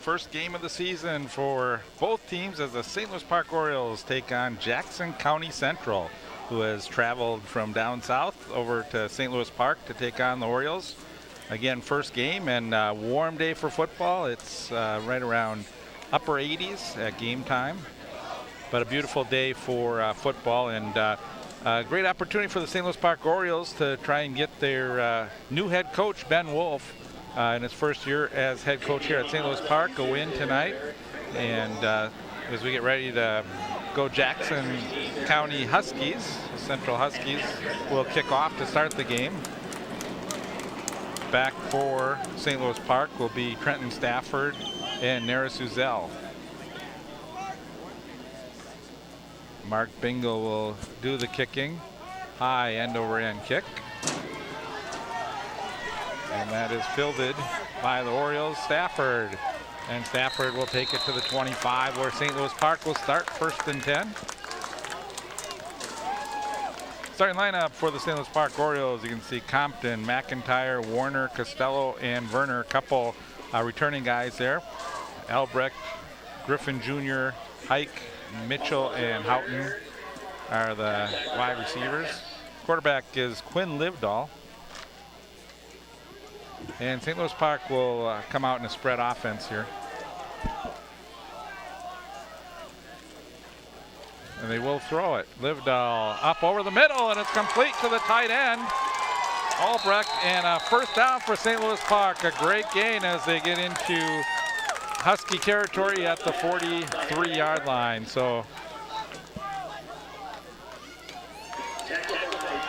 first game of the season for both teams as the St. Louis Park Orioles take on Jackson County Central, who has traveled from down south over to St. Louis Park to take on the Orioles. Again, first game and warm day for football. It's right around upper 80s at game time, but a beautiful day for football, and a great opportunity for the St. Louis Park Orioles to try and get their new head coach, Ben Wolf, in his first year as head coach here at St. Louis Park, go in tonight. And as we get ready to go, Jackson County Huskies, Central Huskies, will kick off to start the game. Back for St. Louis Park will be Trenton Stafford and Neris Uzel. Mark Bingle will do the kicking. High end over end kick. And that is fielded by the Orioles, Stafford. And Stafford will take it to the 25, where St. Louis Park will start first and 10. Starting lineup for the St. Louis Park Orioles, you can see Compton, McIntyre, Warner, Costello, and Werner. A couple returning guys there. Albrecht, Griffin Jr., Hike, Mitchell, and Houghton are the wide receivers. Quarterback is Quinn Livedall. And St. Louis Park will come out in a spread offense here. And they will throw it. Livedall up over the middle, and it's complete to the tight end, Albrecht, and a first down for St. Louis Park. A great gain as they get into Husky territory at the 43-yard line. So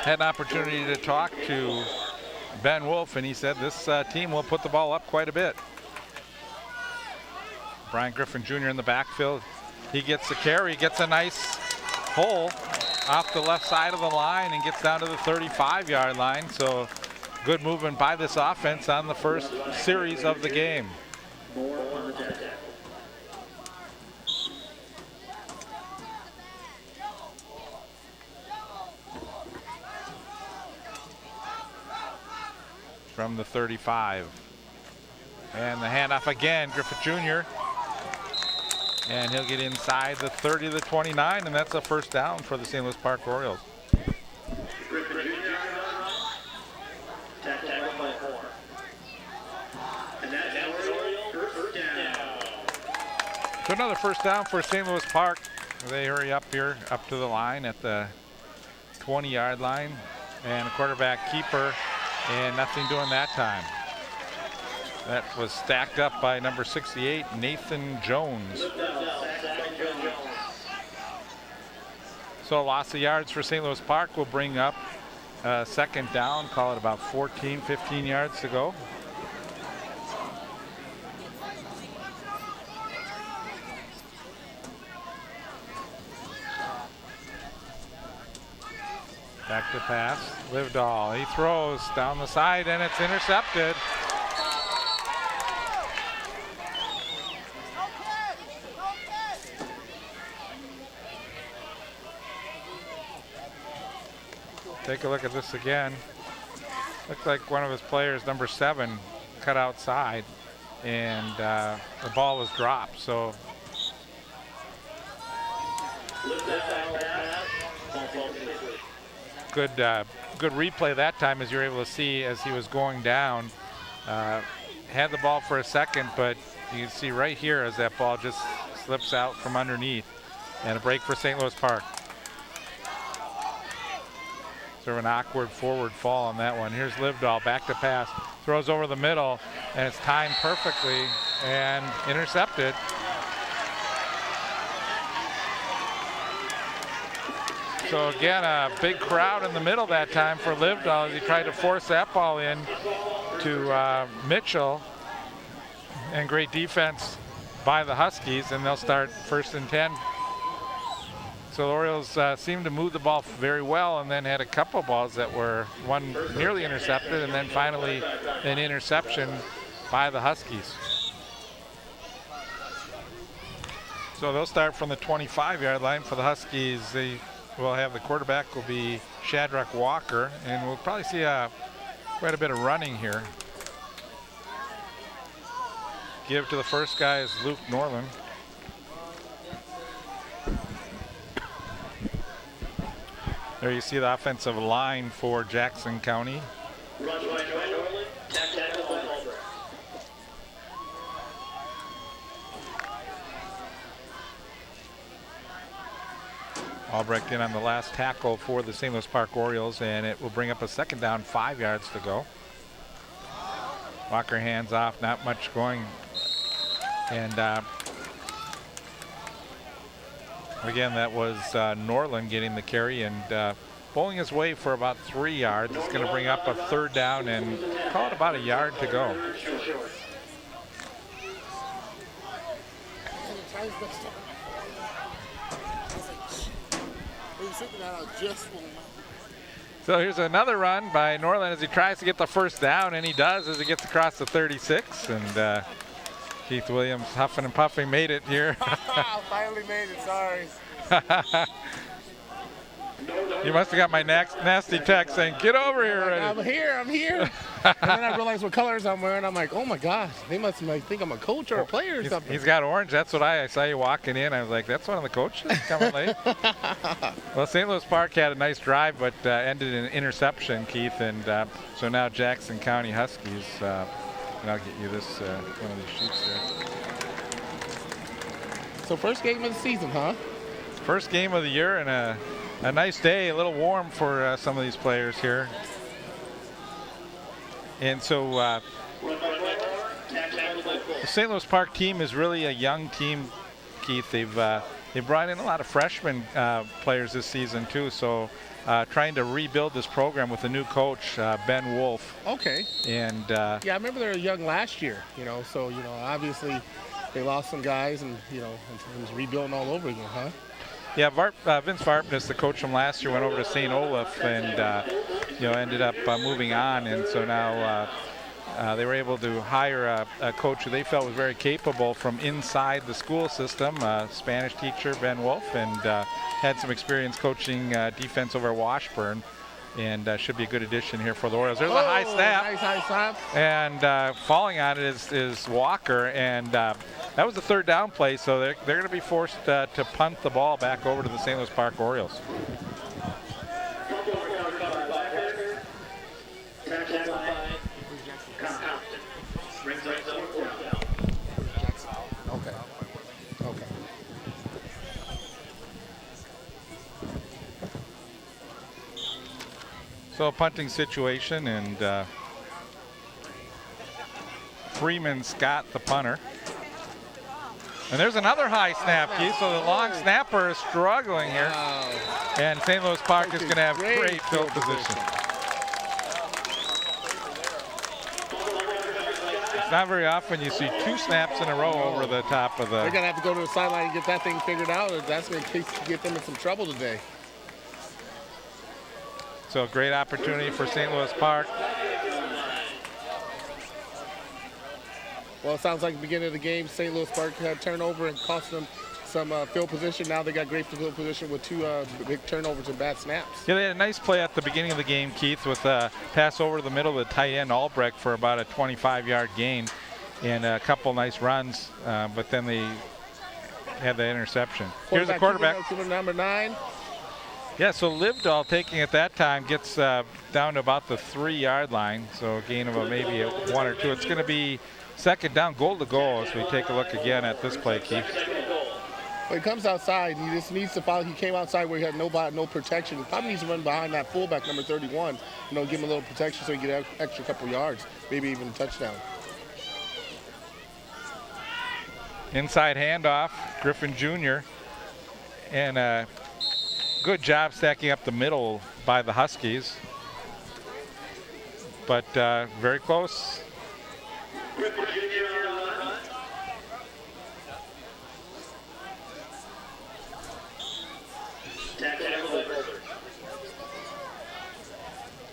had an opportunity to talk to Ben Wolf, and he said this team will put the ball up quite a bit. Brian Griffin Jr. in the backfield. He gets the carry, gets a nice hole off the left side of the line and gets down to the 35-yard line. So good movement by this offense on the first series of the game. From the 35. And the handoff again, Griffith Jr. And he'll get inside the 30 to the 29, and that's a first down for the St. Louis Park Orioles. So another first down for St. Louis Park. They hurry up here, up to the line at the 20-yard line, and a quarterback keeper, and nothing doing that time. That was stacked up by number 68, Nathan Jones. So a loss of yards for St. Louis Park will bring up second down, call it about 14, 15 yards to go. Back to pass, Livedall, he throws down the side and it's intercepted. Take a look at this again. Looked like one of his players, number 7, cut outside, and the ball was dropped. So good replay that time, as you're able to see as he was going down. Had the ball for a second, but you can see right here as that ball just slips out from underneath, and a break for St. Louis Park. Sort of an awkward forward fall on that one. Here's Livedall, back to pass, throws over the middle, and it's timed perfectly and intercepted. So again, a big crowd in the middle that time for Livedall as he tried to force that ball in to Mitchell, and great defense by the Huskies, and they'll start first and 10. So the Orioles seemed to move the ball very well, and then had a couple balls that were one nearly intercepted, and then finally an interception by the Huskies. So they'll start from the 25-yard line for the Huskies. They will have the quarterback will be Shadrach Walker, and we'll probably see quite a bit of running here. give to the first guy is Luke Norland. There you see the offensive line for Jackson County. Albrecht in on the last tackle for the St. Louis Park Orioles, and it will bring up a second down, 5 yards to go. Walker hands off, not much going. And again, that was Norland getting the carry and bowling his way for about 3 yards. It's going to bring up a third down and call it about a yard to go. So here's another run by Norland as he tries to get the first down, and he does as he gets across the 36. And Keith Williams, huffing and puffing, made it here. Finally made it, sorry. You must have got my nasty text saying, "Get over here already." I'm here. And then I realized what colors I'm wearing. I'm like, oh my gosh, they must think I'm a coach or a player or something. He's got orange. That's what I saw you walking in. I was like, that's one of the coaches coming late. Well, St. Louis Park had a nice drive, but ended in an interception, Keith. And so now Jackson County Huskies, and I'll get you this one of these sheets here. So first game of the season, huh? First game of the year, and a nice day, a little warm for some of these players here. And so the St. Louis Park team is really a young team, Keith. They've brought in a lot of freshman players this season too. So trying to rebuild this program with a new coach, Ben Wolf. Okay. And yeah, I remember they were young last year. So obviously they lost some guys, and it was rebuilding all over again, huh? Yeah, Vince Varpness, the coach from last year, went over to St. Olaf and ended up moving on, and so now they were able to hire a coach who they felt was very capable from inside the school system, Spanish teacher Ben Wolf, and had some experience coaching defense over at Washburn, and should be a good addition here for the Orioles. There's a high snap. Nice high snap. And falling on it is Walker, and that was the third down play, so they're going to be forced to punt the ball back over to the St. Louis Park Orioles. Okay. So a punting situation, and Freeman Scott, the punter. And there's another high snap, Keith, so the long snapper is struggling here. Wow. And St. Louis Park is going to have great field position. It's not very often you see two snaps in a row over the top of the... They're going to have to go to the sideline and get that thing figured out, or that's going to get them in some trouble today. So a great opportunity for St. Louis Park. Well, it sounds like the beginning of the game, St. Louis Park had turnover and cost them some field position. Now they got great field position with two big turnovers and bad snaps. Yeah, they had a nice play at the beginning of the game, Keith, with a pass over the middle of the tight end Albrecht for about a 25-yard gain and a couple nice runs, but then they had the interception. Here's the quarterback. Number 9. Yeah, so Livedall taking at that time gets down to about the 3-yard line, so a gain of maybe a 1 or 2. It's going to be second down, goal to goal, as we take a look again at this play, Keith. When he comes outside, he just needs to follow. He came outside where he had no protection. He probably needs to run behind that fullback, number 31, give him a little protection so he can get an extra couple yards, maybe even a touchdown. Inside handoff, Griffin Jr. And good job stacking up the middle by the Huskies. But very close.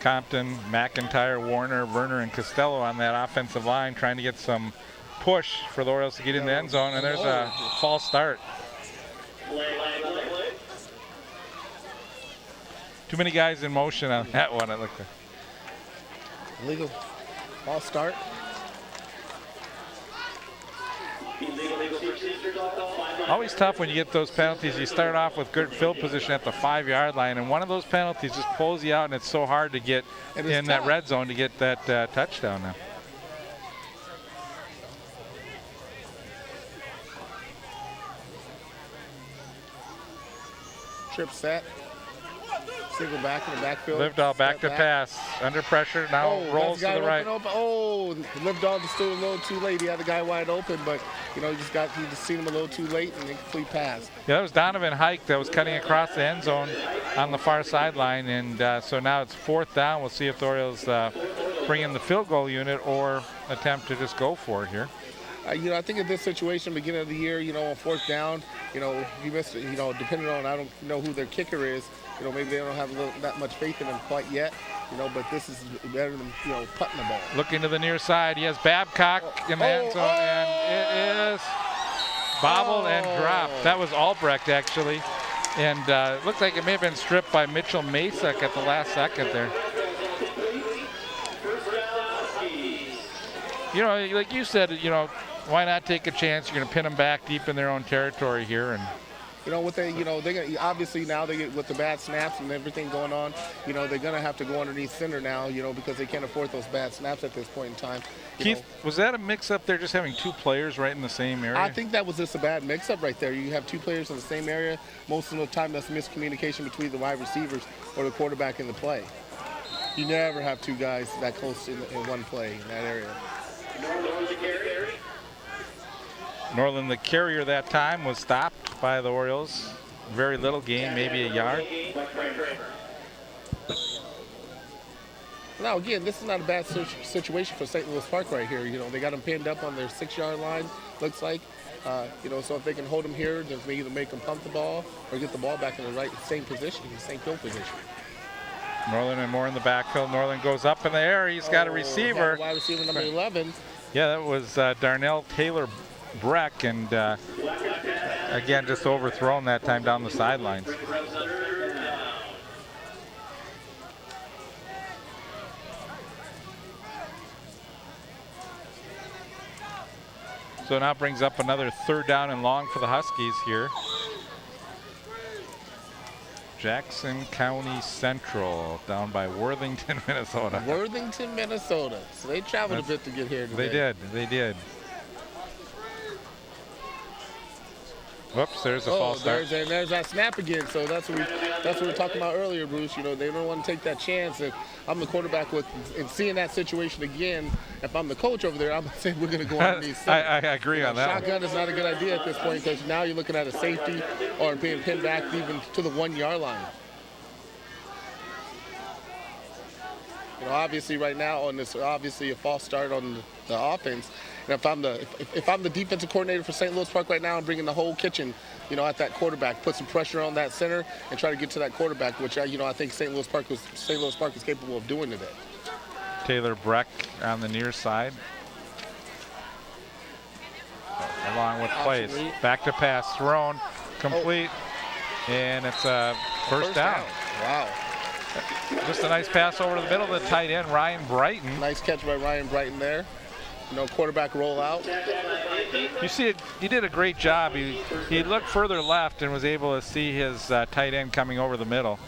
Compton, McIntyre, Warner, Werner, and Costello on that offensive line trying to get some push for the Orioles to get in the end zone, and there's a false start. Too many guys in motion on that one, it looked like. Illegal false start. Always tough when you get those penalties. You start off with good field position at the 5-yard line, and one of those penalties just pulls you out, and it's so hard to get in that red zone to get that touchdown now. Trip set. Single back in the backfield. Livedall back to pass. Under pressure. Now rolls to the right. Oh, Livedall just threw a little too late. He had the guy wide open, but he just seen him a little too late and incomplete pass. Yeah, that was Donovan Hike that was cutting across the end zone on the far sideline, and so now it's 4th down. We'll see if the Orioles bring in the field goal unit or attempt to just go for it here. I think in this situation, beginning of the year, on 4th down, you missed it, depending on, I don't know who their kicker is, maybe they don't have that much faith in him quite yet, but this is better than, putting the ball. Looking to the near side, he has Babcock in the end zone, and it is bobbled and dropped. That was Albrecht, actually, and it looks like it may have been stripped by Mitchell Masek at the last second there. Like you said, why not take a chance? You're going to pin them back deep in their own territory here, and what they obviously now they get with the bad snaps and everything going on. They're going to have to go underneath center now. Because they can't afford those bad snaps at this point in time. Keith, was that a mix-up there, just having 2 players right in the same area? I think that was just a bad mix-up right there. You have 2 players in the same area. Most of the time, that's miscommunication between the wide receivers or the quarterback in the play. You never have 2 guys that close in one play in that area. Norland, the carrier that time, was stopped by the Orioles. Very little gain, maybe a yard. Now, again, this is not a bad situation for St. Louis Park right here. They got them pinned up on their 6-yard line, looks like. So if they can hold them here, just either make them pump the ball or get the ball back in the same position, same field position. Norland and Moore in the backfield. Norland goes up in the air. He's got a receiver. Wide receiver number 11. Yeah, that was Darnell Taylor Breck, and again, just overthrown that time down the sidelines. So now brings up another 3rd down and long for the Huskies here. Jackson County Central, down by Worthington, Minnesota. Worthington, Minnesota. So they traveled a bit to get here today. They did. Whoops, there's a false start. There's that snap again. So that's what we were talking about earlier, Bruce. They don't want to take that chance. If I'm the quarterback and seeing that situation again, if I'm the coach over there, I'm going to say we're going to go underneath. I agree on that. Shotgun is not a good idea at this point because now you're looking at a safety or being pinned back even to the 1-yard line. Obviously right now on this, obviously a false start on the offense. And if I'm the defensive coordinator for St. Louis Park right now, I'm bringing the whole kitchen, at that quarterback, put some pressure on that center and try to get to that quarterback, which I think St. Louis Park is capable of doing today. Taylor Breck on the near side, along with plays. Back to pass, thrown, complete, and it's a first down. Wow. Just a nice pass over to the middle of the tight end, Ryan Brighton. Nice catch by Ryan Brighton there. Quarterback roll out. You see it, he did a great job. He looked further left and was able to see his tight end coming over the middle.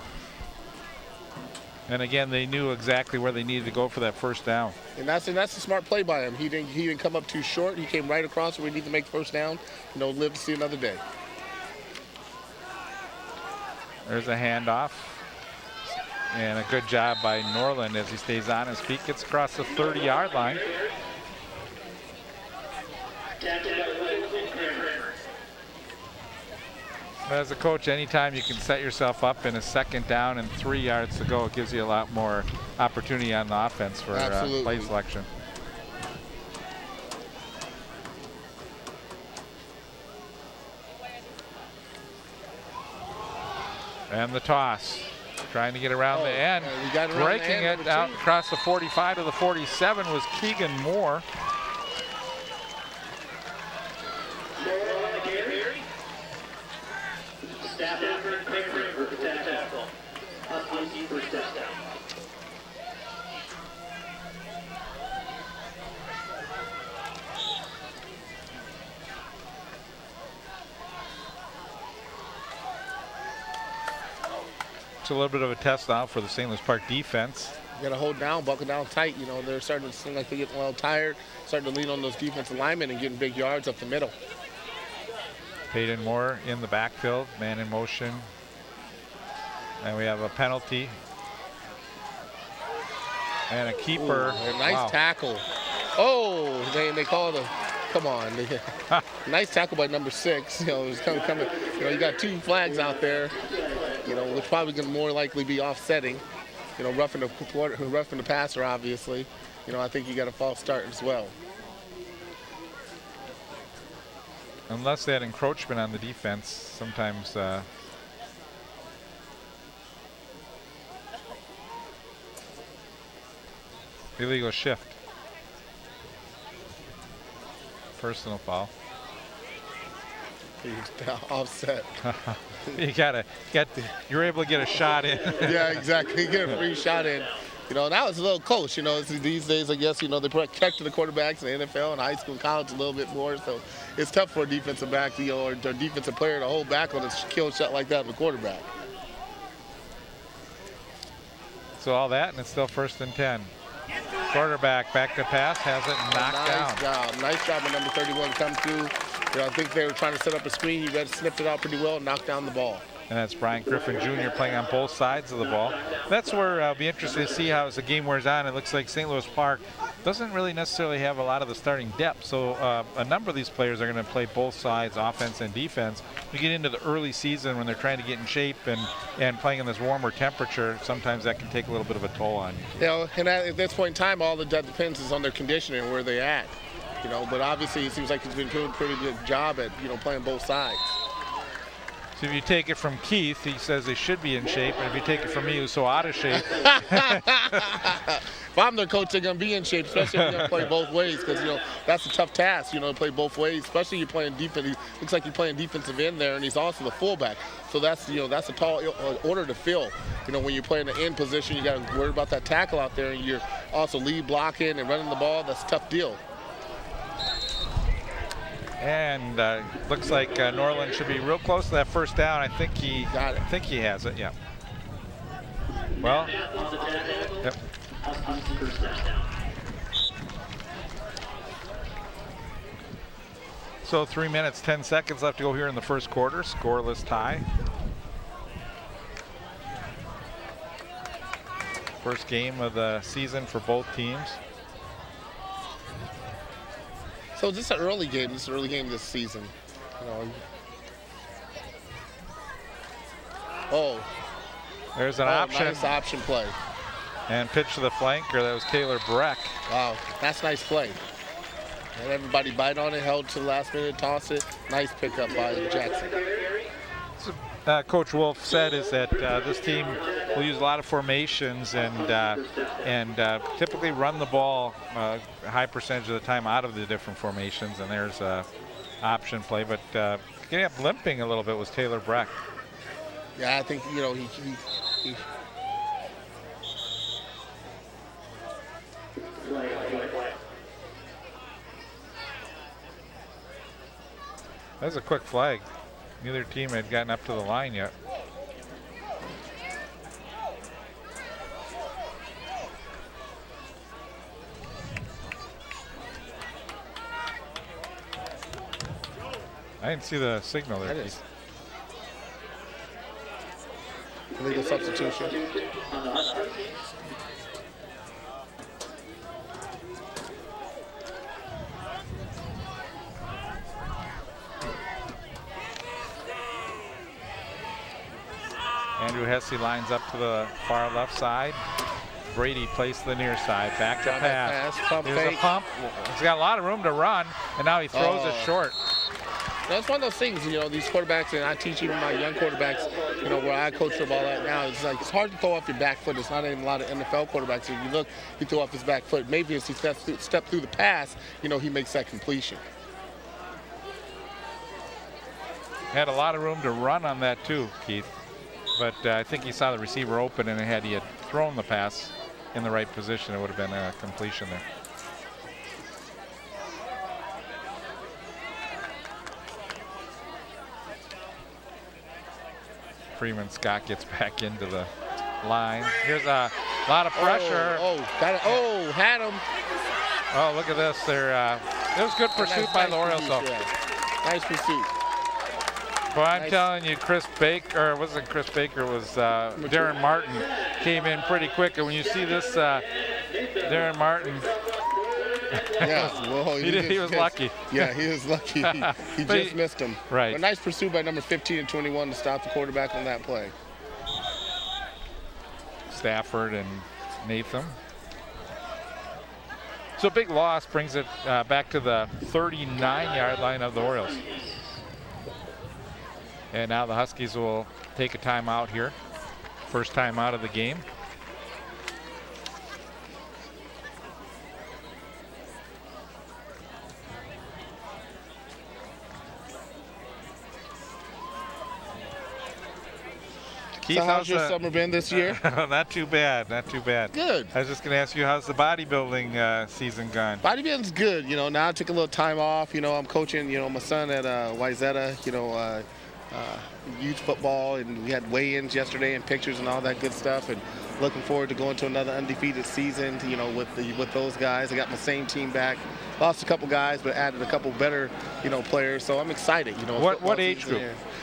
And again, they knew exactly where they needed to go for that first down. And that's a smart play by him. He didn't come up too short. He came right across where we need to make the first down. Live to see another day. There's a handoff. And a good job by Norland as he stays on his feet, gets across the 30-yard line. As a coach, anytime you can set yourself up in a 2nd down and 3 yards to go, it gives you a lot more opportunity on the offense for play selection. And the toss. Trying to get around the end. Breaking it out across the 45 to the 47 was Keegan Moore. It's a little bit of a test now for the St. Louis Park defense. You got to hold down, buckle down tight. You know, they're starting to seem like they're getting a little tired, starting to lean on those defensive linemen and getting big yards up the middle. Peyton Moore in the backfield, man in motion. And we have a penalty. And a keeper. Ooh, a nice tackle. Oh, they call it a, come on. Nice tackle by number 6. You know, it's coming. You know, you got 2 flags out there, you know, which probably going to more likely be offsetting. You know, roughing the passer, obviously. You know, I think you got a false start as well. Unless they had encroachment on the defense, sometimes illegal shift. Personal foul. Offset. You're able to get a shot in. Yeah, exactly. You get a free shot in. You know, that was a little close. You know, these days, I guess, you know, they protect the quarterbacks in the NFL and high school and college a little bit more. So it's tough for a defensive back, you know, or a defensive player to hold back on a kill shot like that with a quarterback. So all that, and it's still 1st and 10. Quarterback back to pass, has it knocked down. Nice job by number 31 to come through. You know, I think they were trying to set up a screen. He snipped it out pretty well and knocked down the ball. And that's Brian Griffin Jr. playing on both sides of the ball. That's where I'll be interested to see how as the game wears on. It looks like St. Louis Park doesn't really necessarily have a lot of the starting depth. So a number of these players are going to play both sides, offense and defense. We get into the early season when they're trying to get in shape and playing in this warmer temperature. Sometimes that can take a little bit of a toll on you. You know, and at this point in time, all that depends is on their conditioning and where they at. You know, but obviously it seems like he's been doing a pretty good job at, you know, playing both sides. So if you take it from Keith, he says they should be in shape, and if you take it from me, who's so out of shape. If I'm their coach, they're going to be in shape, especially if they're going to play both ways, because, you know, that's a tough task, you know, to play both ways, especially you're playing defense. He looks like you're playing defensive end there, and he's also the fullback. So that's, you know, that's a tall order to fill. You know, when you're playing the end position, you got to worry about that tackle out there, and you're also lead blocking and running the ball. That's a tough deal. And looks like Norland should be real close to that first down. I think he got it. I think he has it. Yeah. Well. Yep. So 3 minutes, 10 seconds left to go here in the first quarter. Scoreless tie. First game of the season for both teams. So this is an early game. This is an early game this season. You know. Oh. There's an option. Nice option play. And pitch to the flanker. That was Taylor Breck. Wow, that's nice play. And everybody bite on it, held to the last minute, toss it. Nice pickup by Jackson. So, Coach Wolf said is that this team will use a lot of formations and typically run the ball a high percentage of the time out of the different formations. And there's a option play, but getting up limping a little bit was Taylor Breck. Yeah, I think, you know, he That was a quick flag. Neither team had gotten up to the line yet. I didn't see the signal there. That is illegal substitution. Andrew Hesse lines up to the far left side. Brady placed the near side. Back to pass. There's a pump. He's got a lot of room to run, and now he throws it short. That's one of those things, you know, these quarterbacks, and I teach even my young quarterbacks, you know, where I coach the ball at now, it's like it's hard to throw off your back foot. It's not even a lot of NFL quarterbacks. If you look, he threw off his back foot. Maybe as he steps through the pass, you know, he makes that completion. Had a lot of room to run on that too, Keith. But I think he saw the receiver open, and had he had thrown the pass in the right position, it would have been a completion there. Freeman Scott gets back into the line. Here's a lot of pressure. Had him. Oh, look at this. It was good pursuit by the Orioles, though. Nice pursuit. Well, I'm telling you, Chris Baker, or it wasn't Chris Baker, it was Darren Martin, came in pretty quick. And when you see this, Darren Martin, yeah, well, he was lucky. Yeah, he was lucky. He just missed him. Right. But nice pursuit by number 15 and 21 to stop the quarterback on that play. Stafford and Nathan. So big loss brings it back to the 39-yard line of the Orioles. And now the Huskies will take a timeout here. First time out of the game. Keith, so how's your summer been this year? Not too bad, not too bad. Good. I was just going to ask you, how's the bodybuilding season gone? Bodybuilding's good. Now I took a little time off. I'm coaching, my son at Wyzetta, youth football, and we had weigh-ins yesterday and pictures and all that good stuff, and looking forward to going to another undefeated season, with those guys. I got my same team back. Lost a couple guys, but added a couple better, players. So I'm excited. What age group?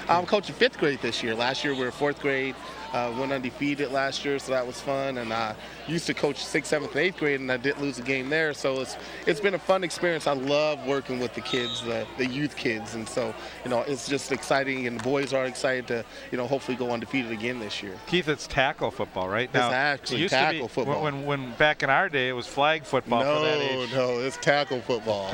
I'm coaching 5th grade this year. Last year we were 4th grade. Went undefeated last year, so that was fun. And I used to coach 6th, 7th, and 8th grade, and I did lose a game there. So it's been a fun experience. I love working with the kids, the youth kids, and so it's just exciting. And the boys are excited to hopefully go undefeated again this year. Keith, it's tackle football, right? Now, it's actually tackle football. When back in our day it was flag football for that age. No, it's tackle football.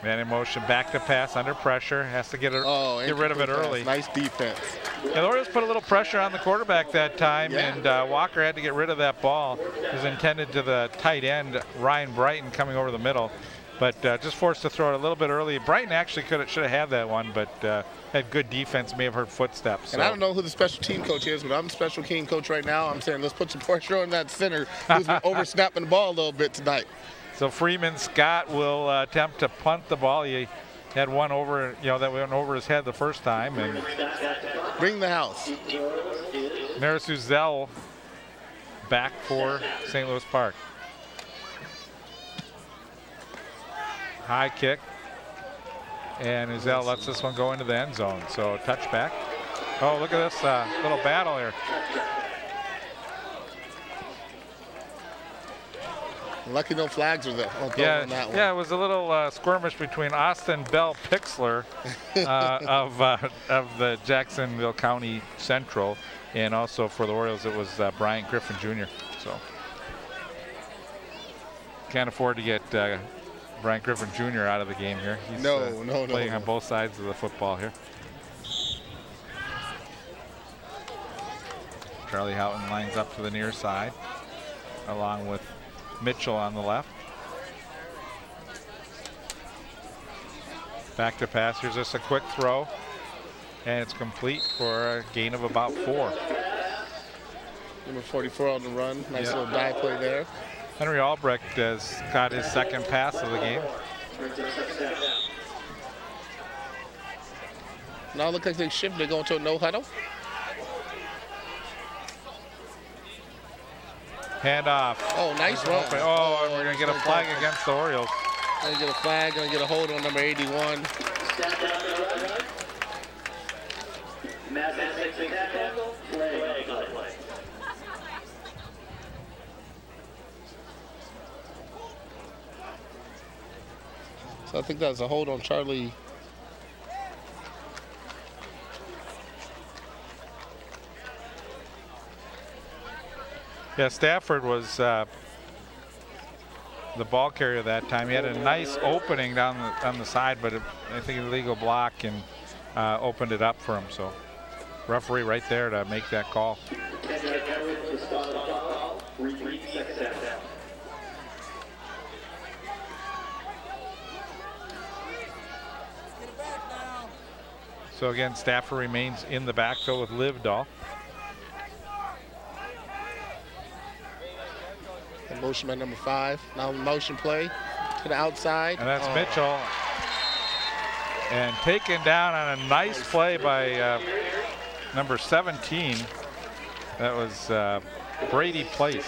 Man in motion, back to pass, under pressure, has to get rid of it early. Nice defense. And the Orioles put a little pressure on the quarterback that time, and Walker had to get rid of that ball. It was intended to the tight end, Ryan Brighton, coming over the middle, but just forced to throw it a little bit early. Brighton actually should have had that one, but had good defense, may have heard footsteps. And I don't know who the special team coach is, but I'm the special team coach right now. I'm saying let's put some pressure on that center who's been over-snapping the ball a little bit tonight. So Freeman Scott will attempt to punt the ball. He had one over, that went over his head the first time. And bring the house. Maris Uzel back for St. Louis Park. High kick. And Uzel lets this one go into the end zone. So touchback. Oh, look at this little battle here. Lucky no flags were there. On that one. Yeah, it was a little skirmish between Austin Bell Pixler of the Jacksonville County Central, and also for the Orioles it was Bryant Griffin Jr. So can't afford to get Bryant Griffin Jr. out of the game here. He's playing on both sides of the football here. Charlie Houghton lines up to the near side, along with Mitchell on the left. Back to pass. Here's just a quick throw, and it's complete for a gain of about 4. Number 44 on the run. Nice little dive play there. Henry Albrecht has got his second pass of the game. Now it looks like they shift. They're going to a no huddle. Hand off. Oh, nice run. Oh, and we're going to get a flag against the Orioles. Going to get a flag, going to get a hold on number 81. So I think that's a hold on Charlie. Yeah, Stafford was the ball carrier that time. He had a nice opening on the side, but I think an illegal block and opened it up for him. So referee right there to make that call. So again, Stafford remains in the backfield with Livedall. Motion by number 5. Now motion play to the outside. And that's Mitchell. And taken down on a nice play by number 17. That was Brady Place.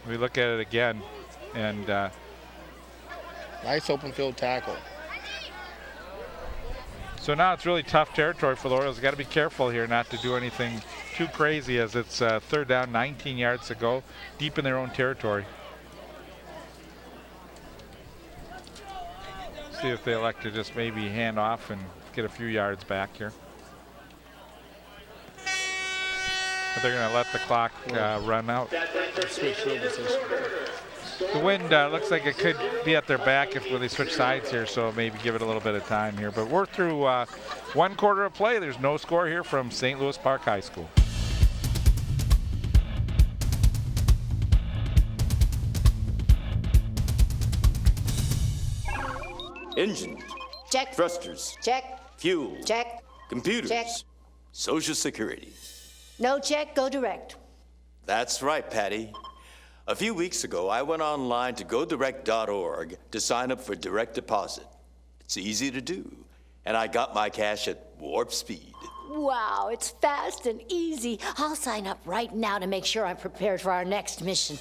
We look at it again, and nice open field tackle. So now it's really tough territory for the Orioles. Got to be careful here not to do anything too crazy, as it's third down, 19 yards to go, deep in their own territory. See if they elect to just maybe hand off and get a few yards back here. But they're going to let the clock run out. Switch field position. The wind looks like it could be at their back when they switch sides here, so maybe give it a little bit of time here. But we're through one quarter of play. There's no score here from St. Louis Park High School. Engine. Check. Thrusters. Check. Fuel. Check. Computers. Check. Social Security. No check, go direct. That's right, Patty. A few weeks ago, I went online to godirect.org to sign up for direct deposit. It's easy to do, and I got my cash at warp speed. Wow, it's fast and easy. I'll sign up right now to make sure I'm prepared for our next mission.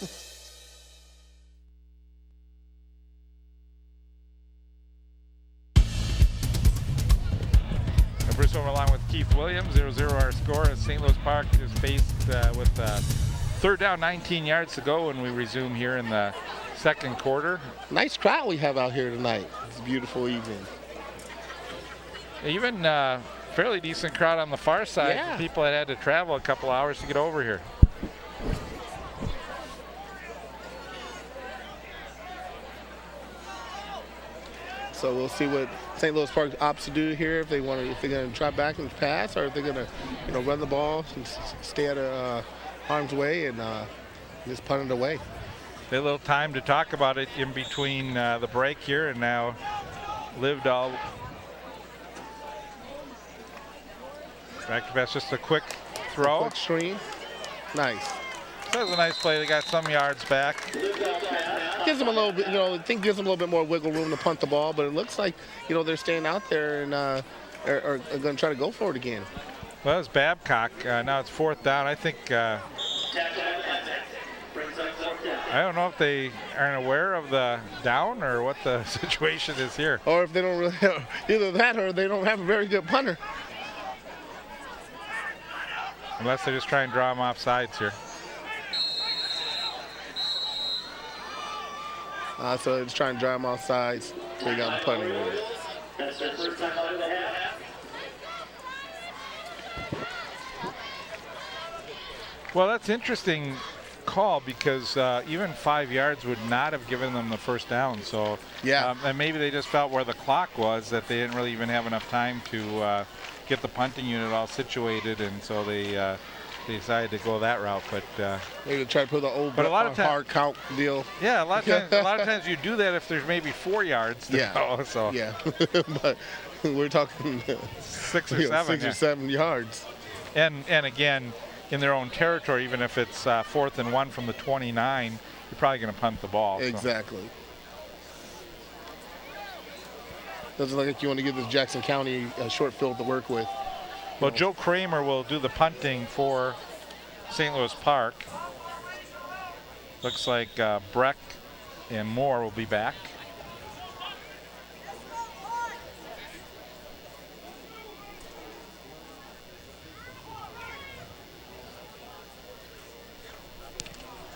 Bruce over along with Keith Williams. 0-0 our score as St. Louis Park is faced with third down, 19 yards to go, and we resume here in the second quarter. Nice crowd we have out here tonight. It's a beautiful evening. Even fairly decent crowd on the far side. Yeah. People had to travel a couple hours to get over here. So we'll see what St. Louis Park opts to do here. If they're going to try back and pass, or if they're going to, run the ball and stay out of harm's way and just punt it away. They had a little time to talk about it in between the break here, and now lived all. Back to pass, just a quick throw. Quick screen. Nice. That was a nice play. They got some yards back. Gives them a little bit, I think gives them a little bit more wiggle room to punt the ball, but it looks like, they're staying out there and are going to try to go for it again. Well, it's Babcock. Now it's fourth down. I think, I don't know if they aren't aware of the down or what the situation is here. Or if they don't really, either that or they don't have a very good punter. Unless they just try and draw them off sides here. So they're just trying to drive them off sides. They got the punting with it. That's their first time out of the half. Well, that's interesting call, because even 5 yards would not have given them the first down. So yeah, and maybe they just felt where the clock was, that they didn't really even have enough time to get the punting unit all situated, and so they decided to go that route. But maybe try to put the old but a lot of hard count deal. Yeah, a lot of times you do that if there's maybe 4 yards to go. So yeah, but we're talking 6 or 7. 6 or 7 yards. And again, in their own territory, even if it's 4th and 1 from the 29, you're probably going to punt the ball. Exactly. Doesn't look like you want to give this Jackson County a short field to work with. Well, Joe Kramer will do the punting for St. Louis Park. Looks like Breck and Moore will be back.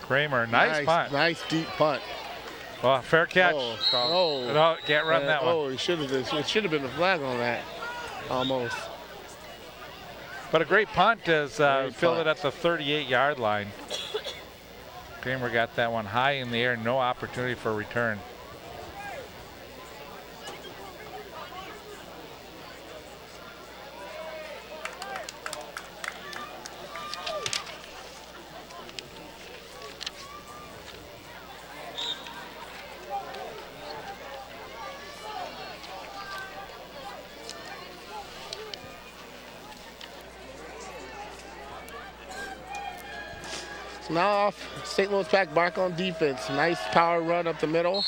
Kramer, nice punt. Nice deep punt. Well, fair catch. Oh, no, can't run that one. Oh, it should have been a flag on that, almost. But a great punt as filled it at the 38-yard line. Kramer got that one high in the air, no opportunity for a return. So now off St. Louis Pack back on defense. Nice power run up the middle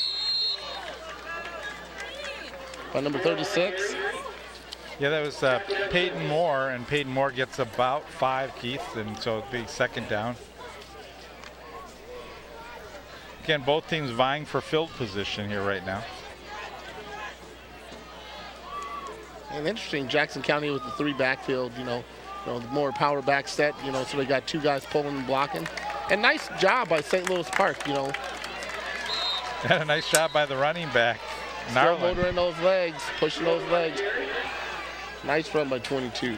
by number 36. Yeah, that was Peyton Moore, and Peyton Moore gets about 5, Keith, and so it'd be second down. Again, both teams vying for field position here right now. And interesting, Jackson County with the 3 backfield, the more power back set, so they got 2 guys pulling and blocking. And nice job by St. Louis Park, And a nice job by the running back, Still Narland. motoring those legs, pushing those legs. Nice run by 22.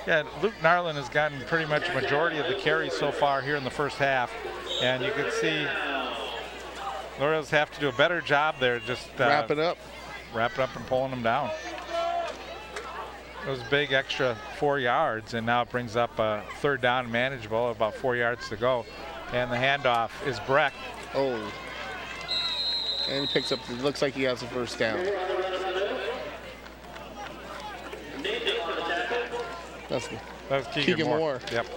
Yeah, Luke Narland has gotten pretty much a majority of the carries so far here in the first half. And you can see the Orioles have to do a better job there, just Wrap it up. and pulling them down. It was a big extra 4 yards, and now it brings up a third down manageable, about 4 yards to go. And the handoff is Breck. Oh. And he picks up, it looks like he has a first down. That was Keegan Moore. Yep.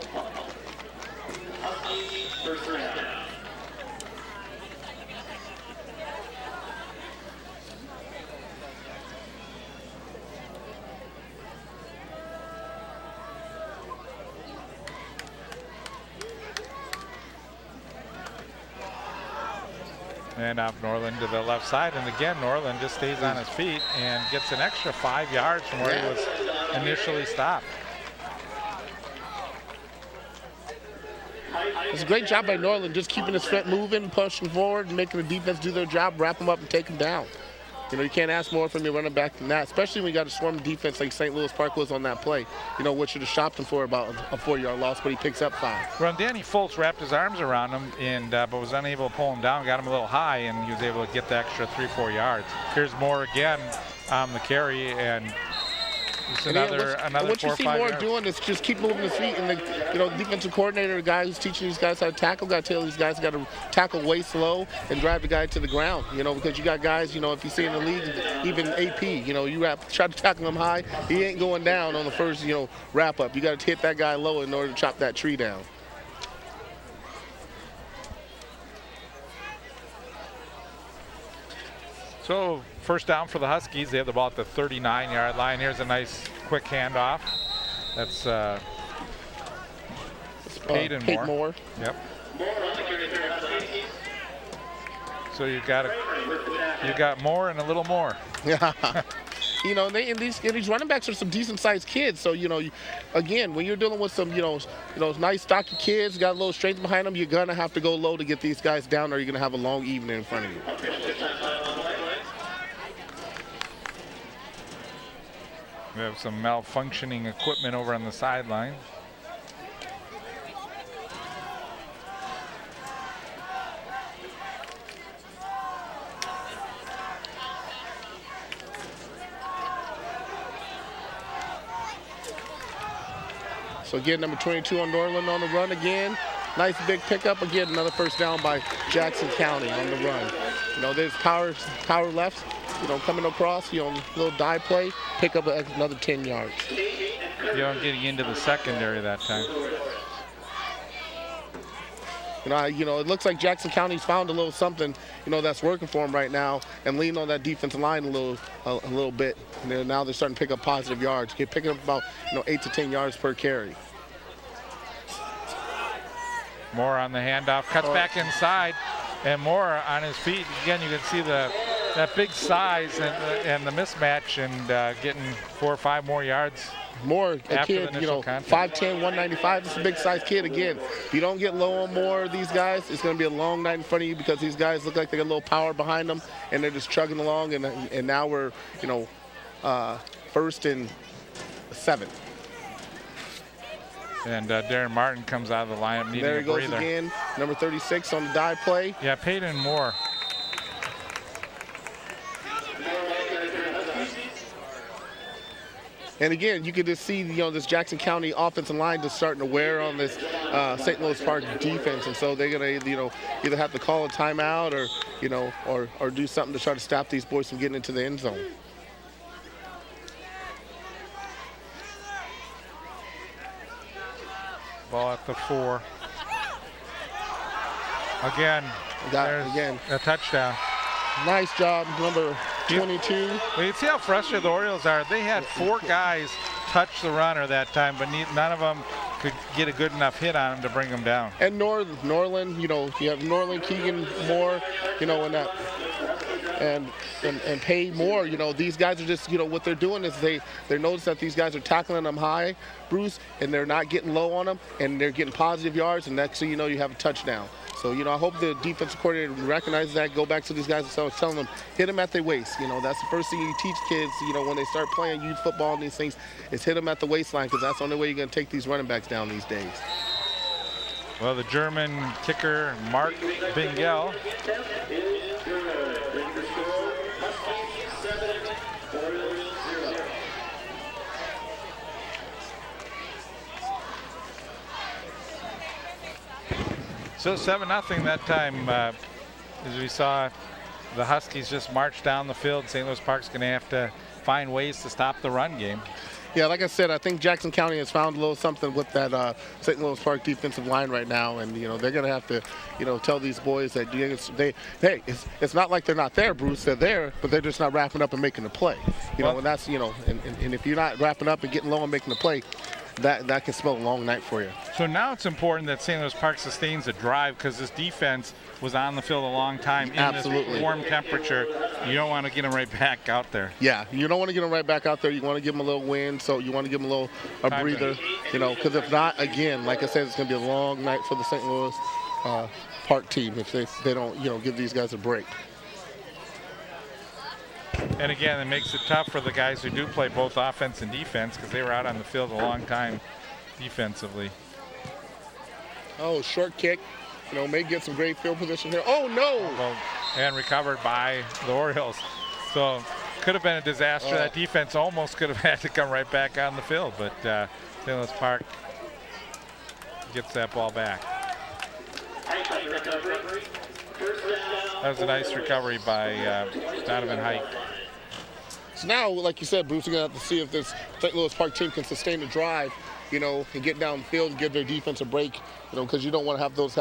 And off Norland to the left side. And again, Norland just stays on his feet and gets an extra 5 yards from where he was initially stopped. It's a great job by Norland, just keeping his foot moving, pushing forward, and making the defense do their job, wrap them up and take them down. You can't ask more from your running back than that, especially when you got a swarm defense like St. Louis Park was on that play. What should have stopped him for about a 4-yard loss, but he picks up 5. Well, Danny Foltz wrapped his arms around him, and but was unable to pull him down, got him a little high, and he was able to get the extra 3-4 yards. Here's Moore again on the carry, and it's another 4 or 5 what you see Moore yards. doing is just keep moving his feet, and the defensive coordinator, the guy who's teaching these guys how to tackle, got to tell these guys got to tackle way slow and drive the guy to the ground. Because you got guys, if you see in the league, even AP, you try to tackle him high, he ain't going down on the first, wrap up. You got to hit that guy low in order to chop that tree down. So first down for the Huskies. They have the ball at the 39-yard line. Here's a nice quick handoff. That's Peyton Moore. Yep. So you got more and a little more. Yeah. These running backs are some decent-sized kids. So, again, when you're dealing with some, nice, stocky kids, got a little strength behind them, you're going to have to go low to get these guys down, or you're going to have a long evening in front of you. We have some malfunctioning equipment over on the sideline. So again, number 22 on Norland on the run again. Nice big pickup. Again, another first down by Jackson County on the run. There's power left, coming across, little dive play, pick up another 10 yards. Getting into the secondary that time. It looks like Jackson County's found a little something, that's working for them right now, and lean on that defensive line a little bit. And now they're starting to pick up positive yards. They're picking up about 8 to 10 yards per carry. Moore on the handoff, cuts back inside, and Moore on his feet. Again, you can see that big size and the mismatch, and getting 4 or 5 more yards. Moore, a after kid, the initial contact. 5'10", 195. This is a big-sized kid. Again, if you don't get low on more of these guys, it's going to be a long night in front of you, because these guys look like they got a little power behind them, and they're just chugging along. And now we're, 1st and 7. And Darren Martin comes out of the lineup needing there a he goes breather. Again, number 36 on the dive play. Yeah, Peyton Moore. And again, you can just see, this Jackson County offensive line just starting to wear on this St. Louis Park defense, and so they're gonna, either have to call a timeout or do something to try to stop these boys from getting into the end zone. Ball at the 4. Again, there's again. a touchdown. Nice job, number 22. Well, you see how frustrated the Orioles are. They had 4 guys touch the runner that time, but none of them could get a good enough hit on him to bring him down. And Norland, you have Norland, Keegan, Moore, in that, and Pay Moore. These guys are just, what they're doing is they notice that these guys are tackling them high, Bruce, and they're not getting low on them, and they're getting positive yards, and next thing you know, you have a touchdown. So, I hope the defensive coordinator recognizes that, go back to these guys and start telling them, hit them at their waist. That's the first thing you teach kids, when they start playing youth football and these things, is hit them at the waistline, because that's the only way you're going to take these running backs down these days. Well, the German kicker, Mark Bingel, so 7-0 that time, as we saw the Huskies just march down the field. St. Louis Park's going to have to find ways to stop the run game. Yeah, like I said, I think Jackson County has found a little something with that St. Louis Park defensive line right now, and they're going to have to, tell these boys that it's not like they're not there, Bruce. They're there, but they're just not wrapping up and making the play. And that's and if you're not wrapping up and getting low and making the play, that can spell a long night for you. So now it's important that St. Louis Park sustains a drive, because this defense was on the field a long time in this warm temperature. You don't want to get them right back out there. Yeah, you don't want to get them right back out there. You want to give them a little wind, so you want to give them a breather, because if not, again, like I said, it's going to be a long night for the St. Louis Park team if they don't, give these guys a break. And again, it makes it tough for the guys who do play both offense and defense, because they were out on the field a long time defensively. Oh, short kick. May get some great field position here. Oh, no! Well, and recovered by the Orioles. So could have been a disaster. That defense almost could have had to come right back on the field, but St. Louis Park gets that ball back. That was a nice recovery by Donovan Hike. So now, like you said, Bruce, we're going to have to see if this St. Louis Park team can sustain the drive, and get down the field and give their defense a break, because you don't want to have those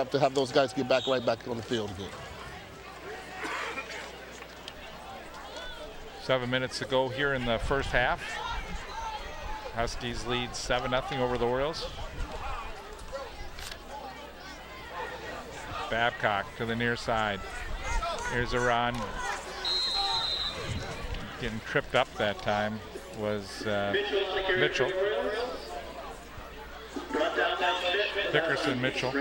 guys get right back on the field again. 7 minutes to go here in the first half. Huskies lead 7-0 over the Orioles. Babcock to the near side. Here's a run. Getting tripped up that time was Mitchell. Dickerson Mitchell.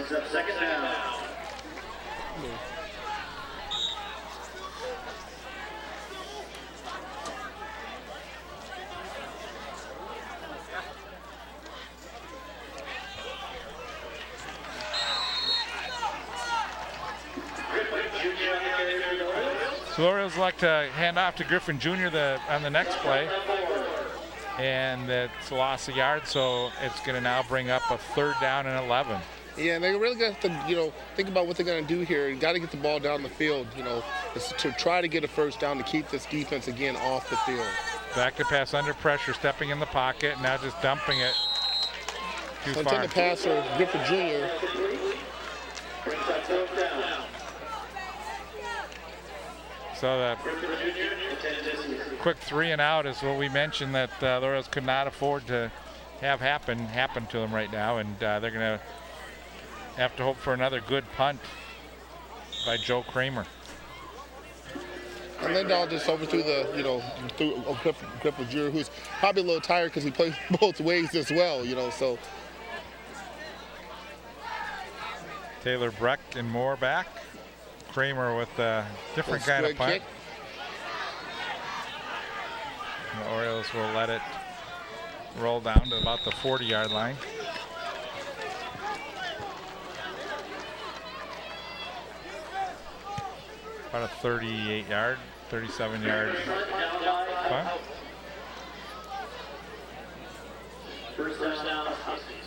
So the Orioles like to hand off to Griffin Jr. on the next play. And it's a loss of yards, so it's going to now bring up a 3rd down and 11. Yeah, and they're really going to have to, think about what they're going to do here. You got to get the ball down the field, to try to get a 1st down to keep this defense again off the field. Back to pass under pressure, stepping in the pocket, now just dumping it too far. Intended passer, Griffin Jr. So the quick 3 and out is what we mentioned that the Orioles could not afford to have happen to them right now, and they're going to have to hope for another good punt by Joe Kramer. And Lindahl just overthrew Griffin Jr., who's probably a little tired because he plays both ways as well, so. Taylor Breck and Moore back. Kramer with a different kind of punt. Kick. The Orioles will let it roll down to about the 40-yard line. About a 38-yard, 37-yard punt. First down, Huskies.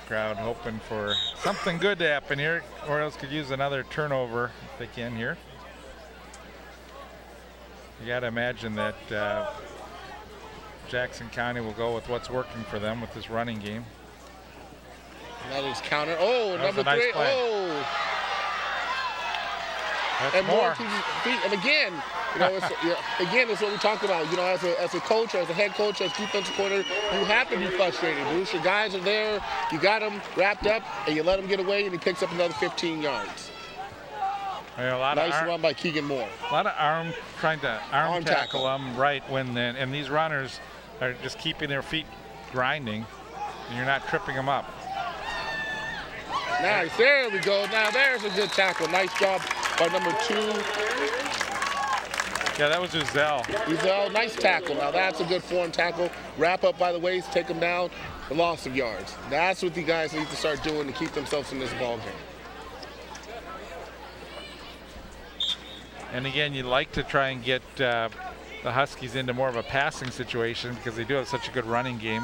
Crowd hoping for something good to happen here. Orioles could use another turnover if they can here. You got to imagine that Jackson County will go with what's working for them with this running game. That is counter. Oh, That was number a nice 3. play. Oh. That's And more. keeps his feet. And again, it's what we talked about. As a coach, as a head coach, as defensive coordinator, you have to be frustrated, Bruce. Your guys are there, you got them wrapped up, and you let them get away, and he picks up another 15 yards. Nice run by Keegan Moore. A lot of trying to arm tackle them right and these runners are just keeping their feet grinding, and you're not tripping them up. Nice, there we go. Now there's a good tackle. Nice job by number 2. Yeah, that was Uzel. Nice tackle. Now that's a good form tackle. Wrap up by the waist, take them down, the loss of yards. That's what the guys need to start doing to keep themselves in this ball game. And again, you'd like to try and get the Huskies into more of a passing situation because they do have such a good running game.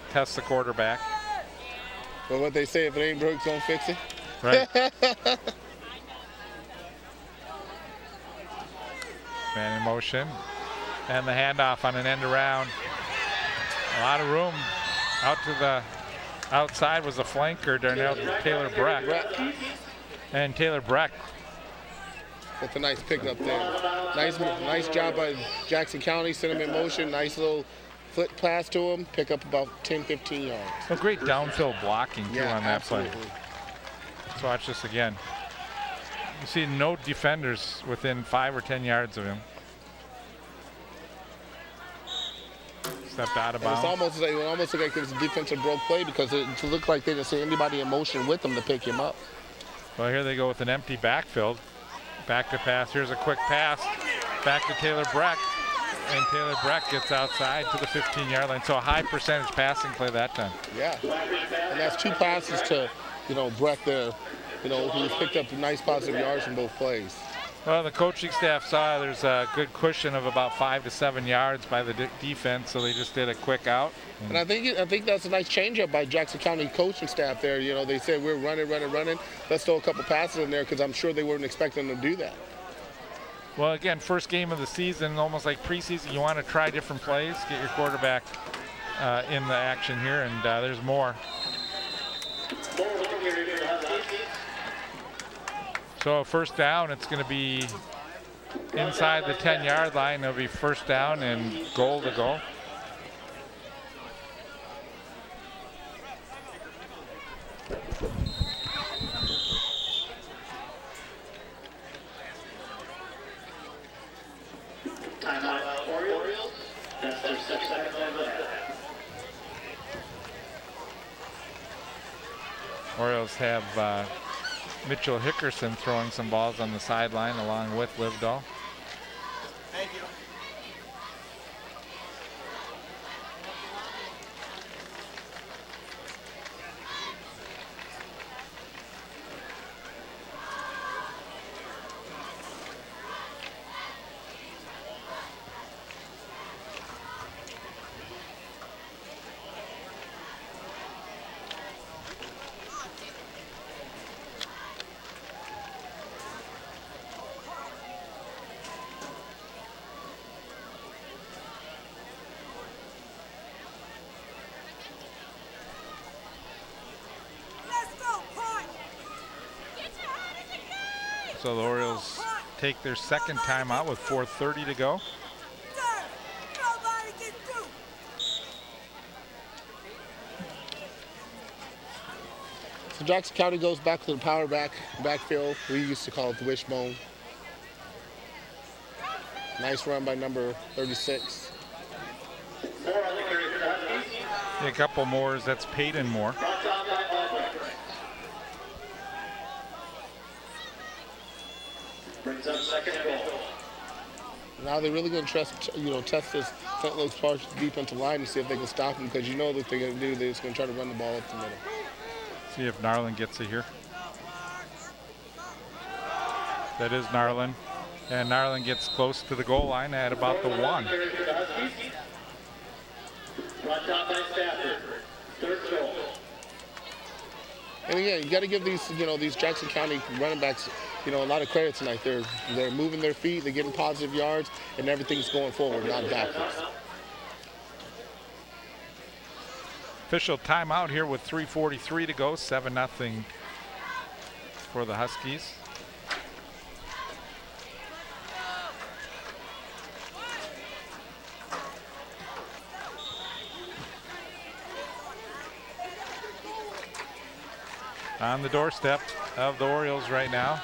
Test the quarterback. Well, what they say, if it ain't broke, don't fix it. Right. Man in motion. And the handoff on an end around. A lot of room. Out to the outside was a flanker, Taylor Breck. And Taylor Breck. With a nice pickup there. Nice job by Jackson County. Sent him in motion. Nice little foot pass to him. Pick up about 10, 15 yards. A great downfield blocking too on that play. Let's watch this again. You see no defenders within 5 or 10 yards of him. Stepped out of bounds. It almost looked like it was a defensive broke play because it looked like they didn't see anybody in motion with them to pick him up. Well, here they go with an empty backfield. Back to pass. Here's a quick pass. Back to Taylor Breck. And Taylor Breck gets outside to the 15-yard line. So a high percentage passing play that time. Yeah. And that's 2 passes to, Breck there. Who's picked up nice positive yards from both plays. Well, the coaching staff saw there's a good cushion of about 5 to 7 yards by the defense, so they just did a quick out. And I think that's a nice changeup by Jackson County coaching staff there. They said we're running. Let's throw a couple passes in there because I'm sure they weren't expecting them to do that. Well, again, first game of the season, almost like preseason, you want to try different plays, get your quarterback in the action here, and there's more. So first down, it's going to be inside the 10-yard line. It'll be first down and goal to go. Timeout, Orioles. That's their 6 seconds on the half. Orioles have Mitchell Hickerson throwing some balls on the sideline along with Livedall. Thank you. So the Orioles take their second timeout with 4:30 to go. So Jackson County goes back to the power backfield. We used to call it the wishbone. Nice run by number 36. A couple more. That's Peyton Moore. Brings up second and goal. Now they're really going to test this St. Louis Park defensive line to see if they can stop them, because you know what they're going to do. They're just going to try to run the ball up the middle. See if Narland gets it here. That is Narland. And Narland gets close to the goal line at about the 1. Brought down by Stafford. Third goal. And again, you got to give these Jackson County running backs, a lot of credit tonight. They're moving their feet, they're getting positive yards, and everything's going forward, not backwards. Official timeout here with 3:43 to go. 7-0 for the Huskies. On the doorstep of the Orioles right now.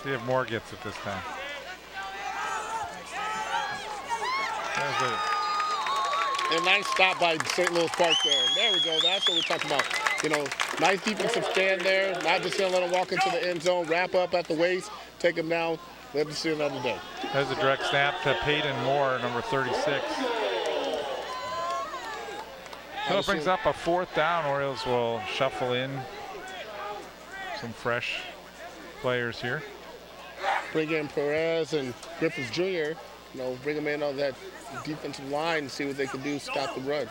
See if Moore gets it this time. A nice stop by St. Louis Park there. There we go. That's what we're talking about. You know, nice defensive stand there. Not just going to let him walk into the end zone, wrap up at the waist, take him down. Let us see another day. There's a direct snap to Peyton Moore, number 36. So it brings up a 4th down. Orioles will shuffle in some fresh players here. Bring in Perez and Griffiths Jr., you know, bring them in on that defensive line and see what they can do to stop the run.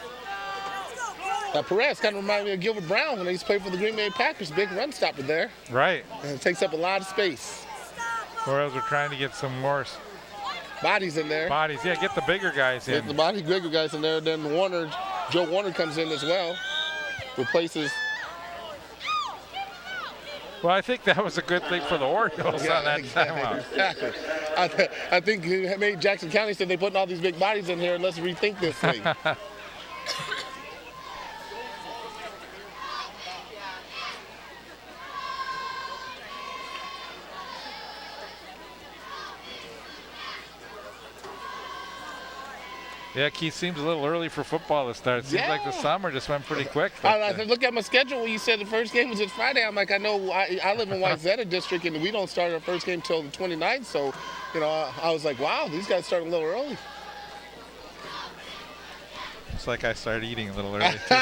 Perez kind of reminded me of Gilbert Brown when he used to play for the Green Bay Packers. Big run stopper there. Right. And it takes up a lot of space. Orioles are trying to get some more bodies in there. Bodies, yeah, get the bigger guys in. Get the bigger guys in there. Then Joe Warner comes in as well. Replaces. Well, I think that was a good thing for the Orioles on that timeout. Exactly. I think maybe Jackson County said they're putting all these big bodies in here. Let's rethink this thing. Yeah, Keith, seems a little early for football to start. It seems like the summer just went pretty quick. I look at my schedule when you said the first game was this Friday. I'm like, I know I live in Wayzata district, and we don't start our first game till the 29th. So, you know, I was like, wow, these guys starting a little early. It's like I started eating a little early, too.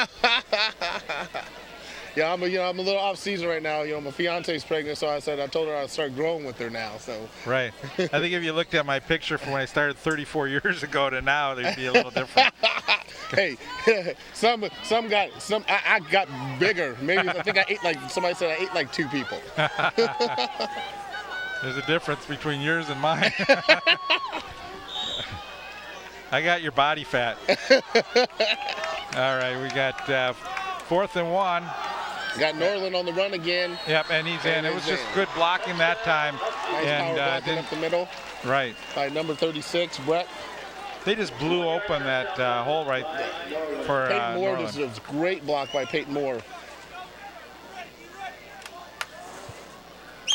Yeah, I'm a little off season right now. You know, my fiance's pregnant, so I told her I'd start growing with her now. So. Right. I think if you looked at my picture from when I started 34 years ago to now, they'd be a little different. Hey, some got I got bigger. Maybe I think I ate like somebody said I ate like 2 people. There's a difference between yours and mine. I got your body fat. All right, we got 4th and 1. Got Norland on the run again. Yep, and he's in. It was just good blocking that time. Nice and power blocking up the middle. Right. By number 36, Brett. They just blew open that hole right for Peyton Moore. Norland. This was a great block by Peyton Moore.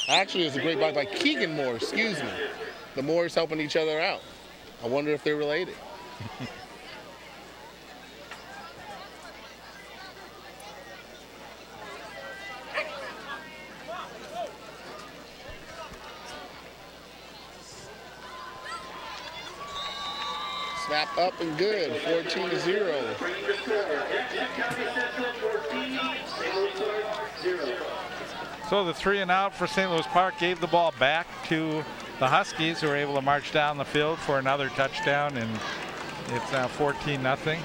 Actually, it's a great block by Keegan Moore. Excuse me. The Moores helping each other out. I wonder if they're related. Snap up and good, 14-0. So the 3 and out for St. Louis Park gave the ball back to the Huskies, who were able to march down the field for another touchdown, and it's now 14-0.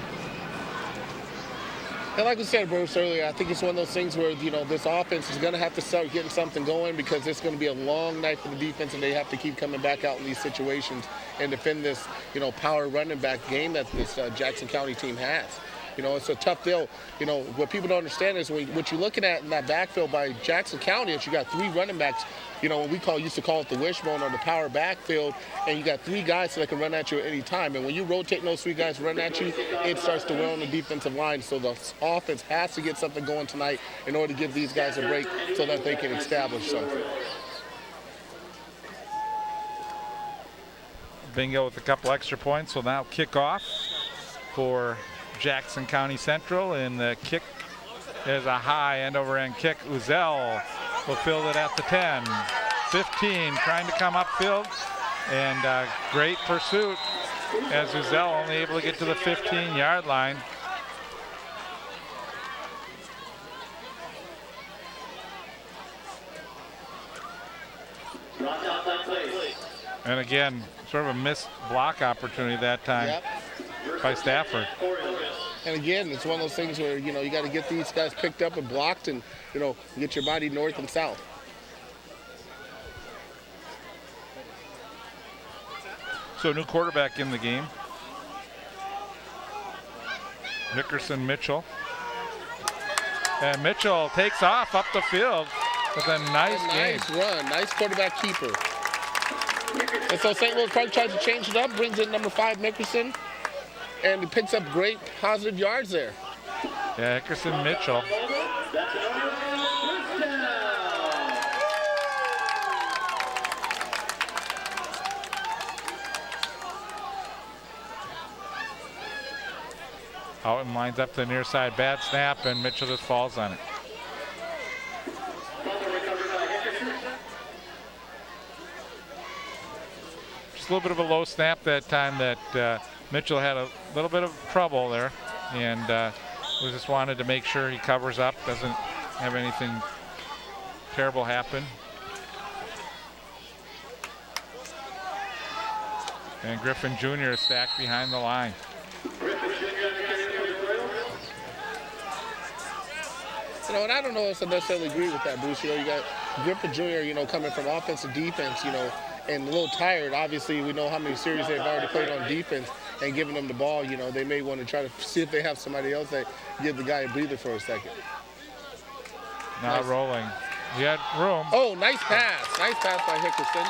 And like we said, Bruce, earlier, I think it's one of those things where, you know, this offense is going to have to start getting something going because it's going to be a long night for the defense, and they have to keep coming back out in these situations and defend this, you know, power running back game that this Jackson County team has. You know, it's a tough deal. You know, what people don't understand is what you're looking at in that backfield by Jackson County is you got 3 running backs, you know, used to call it the wishbone or the power backfield, and you got 3 guys that can run at you at any time. And when you rotate those 3 guys run at you, it starts to wear on the defensive line. So the offense has to get something going tonight in order to give these guys a break so that they can establish something. Bingo with a couple extra points will now kick off for Jackson County Central, and the kick is a high end-over-end kick. Uzel will field it at the 10. 15 trying to come upfield, and great pursuit as Uzel only able to get to the 15-yard line. And again, sort of a missed block opportunity that time by Stafford. And again, it's one of those things where, you know, you got to get these guys picked up and blocked and, you know, get your body north and south. So new quarterback in the game. Nickerson Mitchell. And Mitchell takes off up the field with a nice game. Nice run, nice quarterback keeper. And so St. Louis Park tries to change it up, brings in number 5 Nickerson, and he picks up great positive yards there. Yeah, Nickerson Mitchell. Out and lines up to the near side, bad snap, and Mitchell just falls on it. Just a little bit of a low snap that time that Mitchell had a little bit of trouble there, and we just wanted to make sure he covers up, doesn't have anything terrible happen. And Griffin Jr. is stacked behind the line. You know, and I don't know if I necessarily agree with that, Bruce. You know, you got Griffin Jr., you know, coming from offense to defense, you know, and a little tired. Obviously, we know how many series they've already played on defense, and giving them the ball, you know, they may want to try to see if they have somebody else that give the guy a breather for a second. Now nice. Rolling. He had room. Oh, nice pass. Nice pass by Hickerson.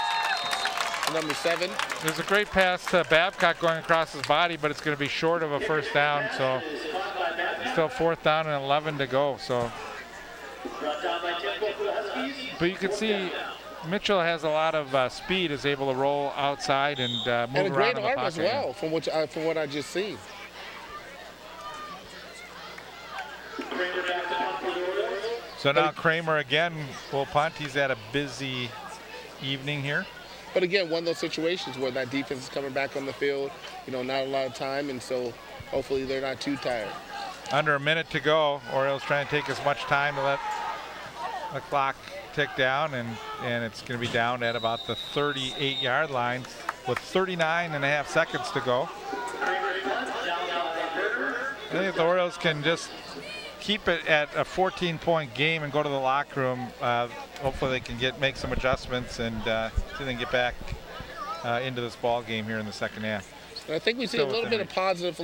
Number 7. There's a great pass to Babcock going across his body, but it's going to be short of a first down, so still 4th down and 11 to go. So, but you can see Mitchell has a lot of speed, is able to roll outside and move around in the pocket. And a great arm as well, from what I just seen. So now Kramer again will punt. He's had a busy evening here. But again, one of those situations where that defense is coming back on the field, you know, not a lot of time, and so hopefully they're not too tired. Under a minute to go. Orioles trying to take as much time to let the clock tick down, and it's going to be down at about the 38-yard line with 39.5 seconds to go. I think if the Orioles can just keep it at a 14-point game and go to the locker room, hopefully they can make some adjustments and see if they can get back into this ball game here in the second half. And I think we see a little bit of positive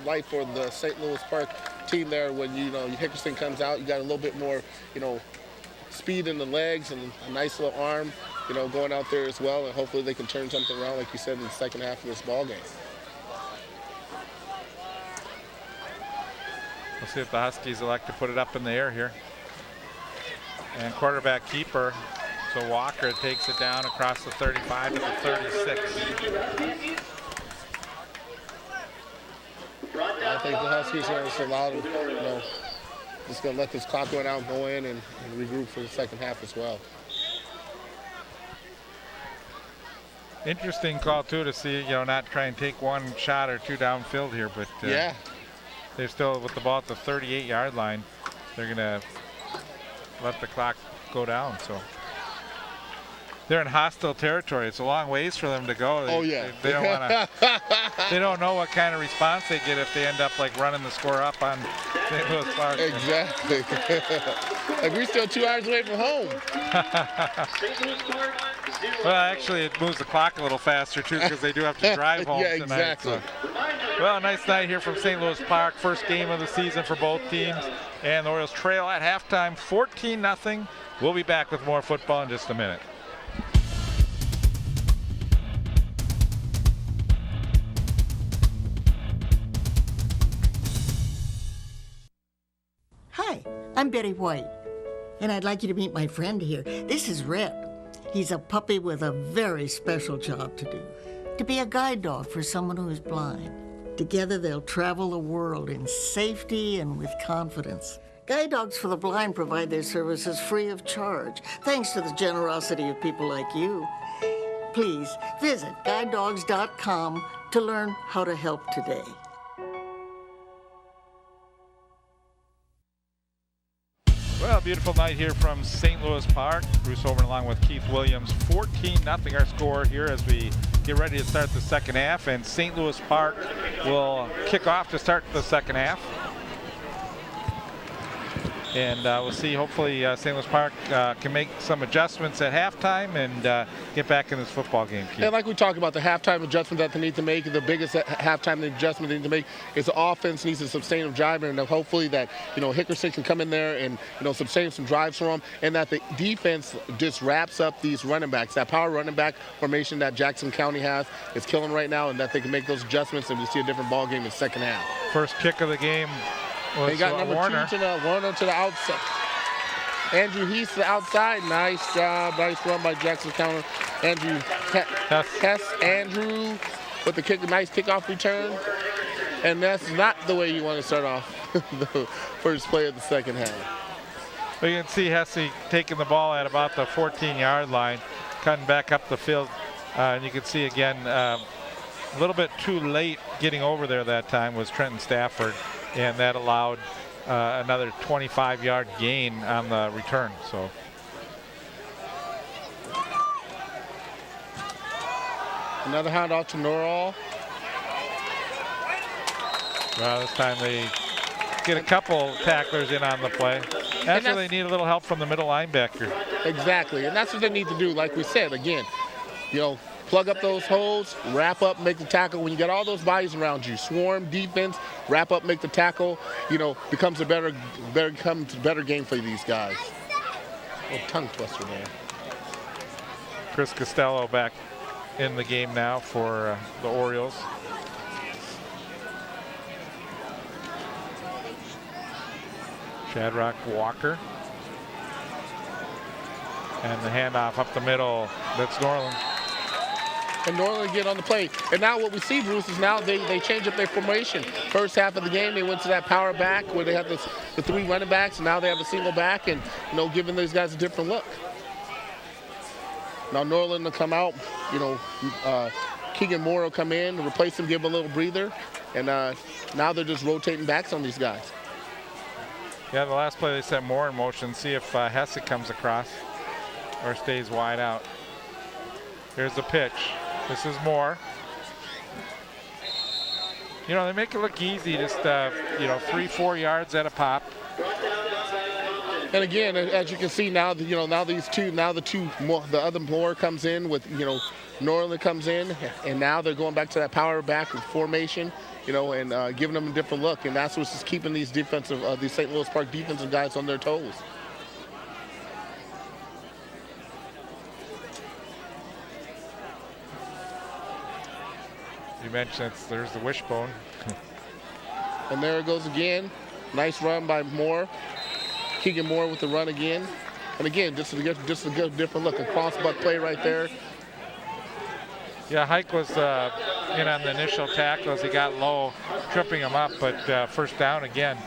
light for the St. Louis Park team there when, you know, Hickerson comes out. You got a little bit more, you know, speed in the legs and a nice little arm, you know, going out there as well. And hopefully they can turn something around, like you said, in the second half of this ball game. We'll see if the Huskies elect to put it up in the air here. And quarterback keeper, so Walker takes it down across the 35 to the 36. I think the Huskies are just allowed to, you know, just going to let this clock run out, go in, and regroup for the second half as well. Interesting call, too, to see, you know, not try and take one shot or two downfield here, but yeah. They're still with the ball at the 38-yard line. They're going to let the clock go down. So they're in hostile territory. It's a long ways for them to go. They don't want to. They don't know what kind of response they get if they end up like running the score up on St. Louis Park. Exactly. Like we're still 2 hours away from home. Well, actually, it moves the clock a little faster too because they do have to drive home yeah, tonight. Exactly. So. Well, nice night here from St. Louis Park. First game of the season for both teams. And the Orioles trail at halftime 14-0. We'll be back with more football in just a minute. Hi, I'm Betty White, and I'd like you to meet my friend here. This is Red. He's a puppy with a very special job to do, to be a guide dog for someone who is blind. Together, they'll travel the world in safety and with confidence. Guide Dogs for the Blind provide their services free of charge, thanks to the generosity of people like you. Please visit guidedogs.com to learn how to help today. Well, beautiful night here from St. Louis Park. Bruce Overton along with Keith Williams. 14-0 our score here as we get ready to start the second half. And St. Louis Park will kick off to start the second half. And we'll see, hopefully St. Louis Park can make some adjustments at halftime and get back in this football game, Keith. And like we talked about, the halftime adjustment that they need to make, the biggest halftime adjustment they need to make is the offense needs to sustain a drive, and hopefully that, Hickerson can come in there and, sustain some drives for them, and that the defense just wraps up these running backs. That power running back formation that Jackson County has is killing right now, and that they can make those adjustments and we see a different ball game in the second half. First kick of the game was they got number Warner. 2 Warner to the outside. Andrew Heath to the outside. Nice job. Nice run by Jackson County. Andrew Hess. Andrew with the kick. Nice kickoff return. And that's not the way you want to start off the first play of the second half. Well, you can see Hesse taking the ball at about the 14-yard line, cutting back up the field. And you can see again, a little bit too late getting over there that time was Trenton Stafford. And that allowed another 25-yard gain on the return. So another handoff to Norall. Well, this time they get a couple tacklers in on the play. Actually, they need a little help from the middle linebacker. Exactly, and that's what they need to do. Like we said, again, plug up those holes, wrap up, make the tackle. When you got all those bodies around you, swarm defense, wrap up, make the tackle, becomes a better game for these guys. Oh, tongue twister there. Chris Costello back in the game now for the Orioles. Shadrach Walker. And the handoff up the middle, that's Norland. And Norland get on the play. And now what we see, Bruce, is now they change up their formation. First half of the game, they went to that power back where they had the 3 running backs, and now they have a single back and, giving these guys a different look. Now Norland will come out, Keegan Moore will come in, replace him, give him a little breather, and now they're just rotating backs on these guys. Yeah, the last play they set Moore in motion, see if Hesse comes across or stays wide out. Here's the pitch. This is Moore. They make it look easy, just 3-4 yards at a pop. And again, as you can see now, the other Moore comes in with, Norland comes in, and now they're going back to that power back formation, and giving them a different look, and that's what's just keeping these these St. Louis Park defensive guys on their toes. You mentioned there's the wishbone. And there it goes again. Nice run by Moore. Keegan Moore with the run again. And again, just a good different look. A cross-buck play right there. Yeah, Hike was in on the initial tackle as he got low, tripping him up, but first down again.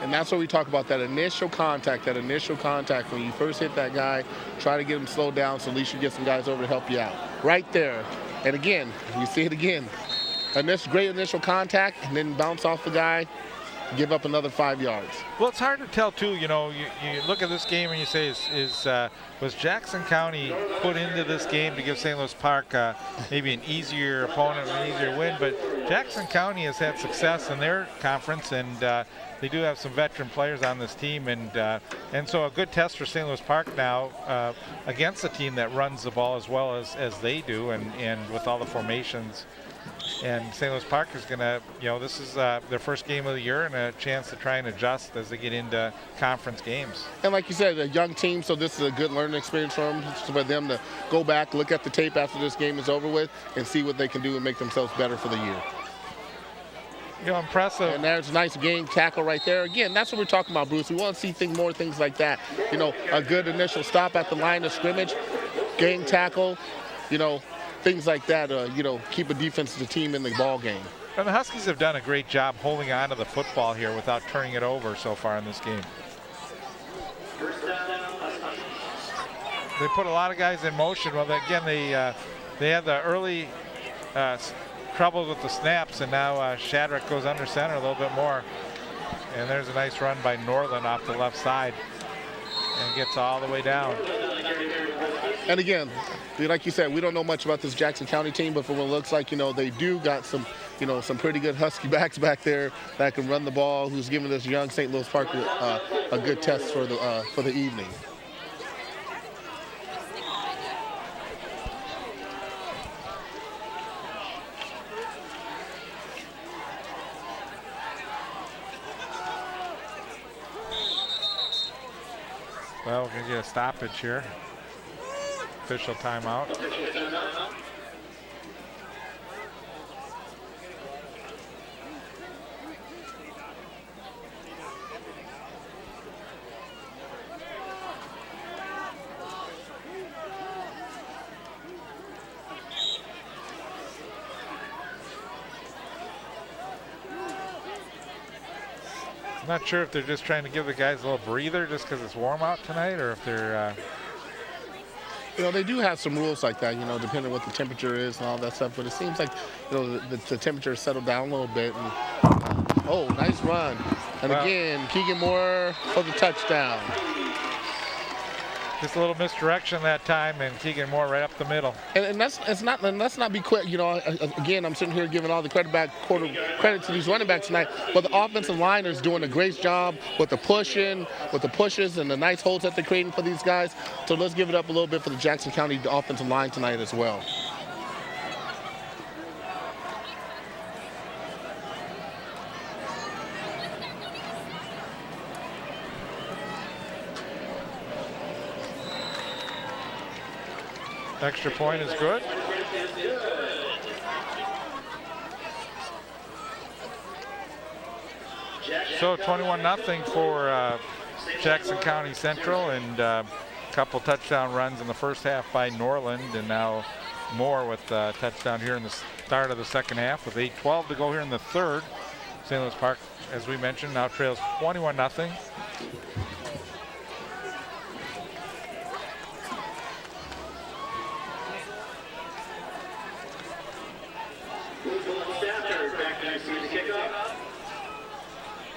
And that's what we talk about, that initial contact. When you first hit that guy, try to get him slowed down so at least you get some guys over to help you out. Right there. And again, you see it again. Great initial contact, and then bounce off the guy, give up another 5 yards. Well, it's hard to tell, too. You look at this game and you say, was Jackson County put into this game to give St. Louis Park maybe an easier opponent, an easier win? But Jackson County has had success in their conference, and they do have some veteran players on this team, and so a good test for St. Louis Park now against a team that runs the ball as well as they do, and with all the formations. And St. Louis Park is going to, this is their first game of the year and a chance to try and adjust as they get into conference games. And like you said, a young team, so this is a good learning experience for them to go back, look at the tape after this game is over with, and see what they can do and make themselves better for the year. Impressive. And there's a nice game tackle right there. Again, that's what we're talking about, Bruce. We want to see more things like that. A good initial stop at the line of scrimmage, game tackle, things like that, keep a defensive team in the ball game. And the Huskies have done a great job holding on to the football here without turning it over so far in this game. They put a lot of guys in motion. Well, again, they had the early trouble with the snaps, and now Shadrach goes under center a little bit more. And there's a nice run by Norland off the left side and gets all the way down. And again, like you said, we don't know much about this Jackson County team, but from what it looks like, they do got some, some pretty good Husky backs back there that can run the ball, who's giving this young St. Louis Park a good test for the evening. Well, we're going to get a stoppage here. Official timeout. I'm not sure if they're just trying to give the guys a little breather just because it's warm out tonight, or if they're they do have some rules like that, depending on what the temperature is and all that stuff. But it seems like, the temperature has settled down a little bit. And, nice run. And again, Keegan Moore for the touchdown. just a little misdirection that time, and Keegan Moore right up the middle. And let's not be quick. Again, I'm sitting here giving all the credit to these running backs tonight, but the offensive line is doing a great job with the pushes, and the nice holds that they're creating for these guys. So let's give it up a little bit for the Jackson County offensive line tonight as well. Extra point is good. So 21-0 for Jackson County Central, and a couple touchdown runs in the first half by Norland, and now Moore with a touchdown here in the start of the second half with 8:12 to go here in the third. St. Louis Park, as we mentioned, now trails 21-0.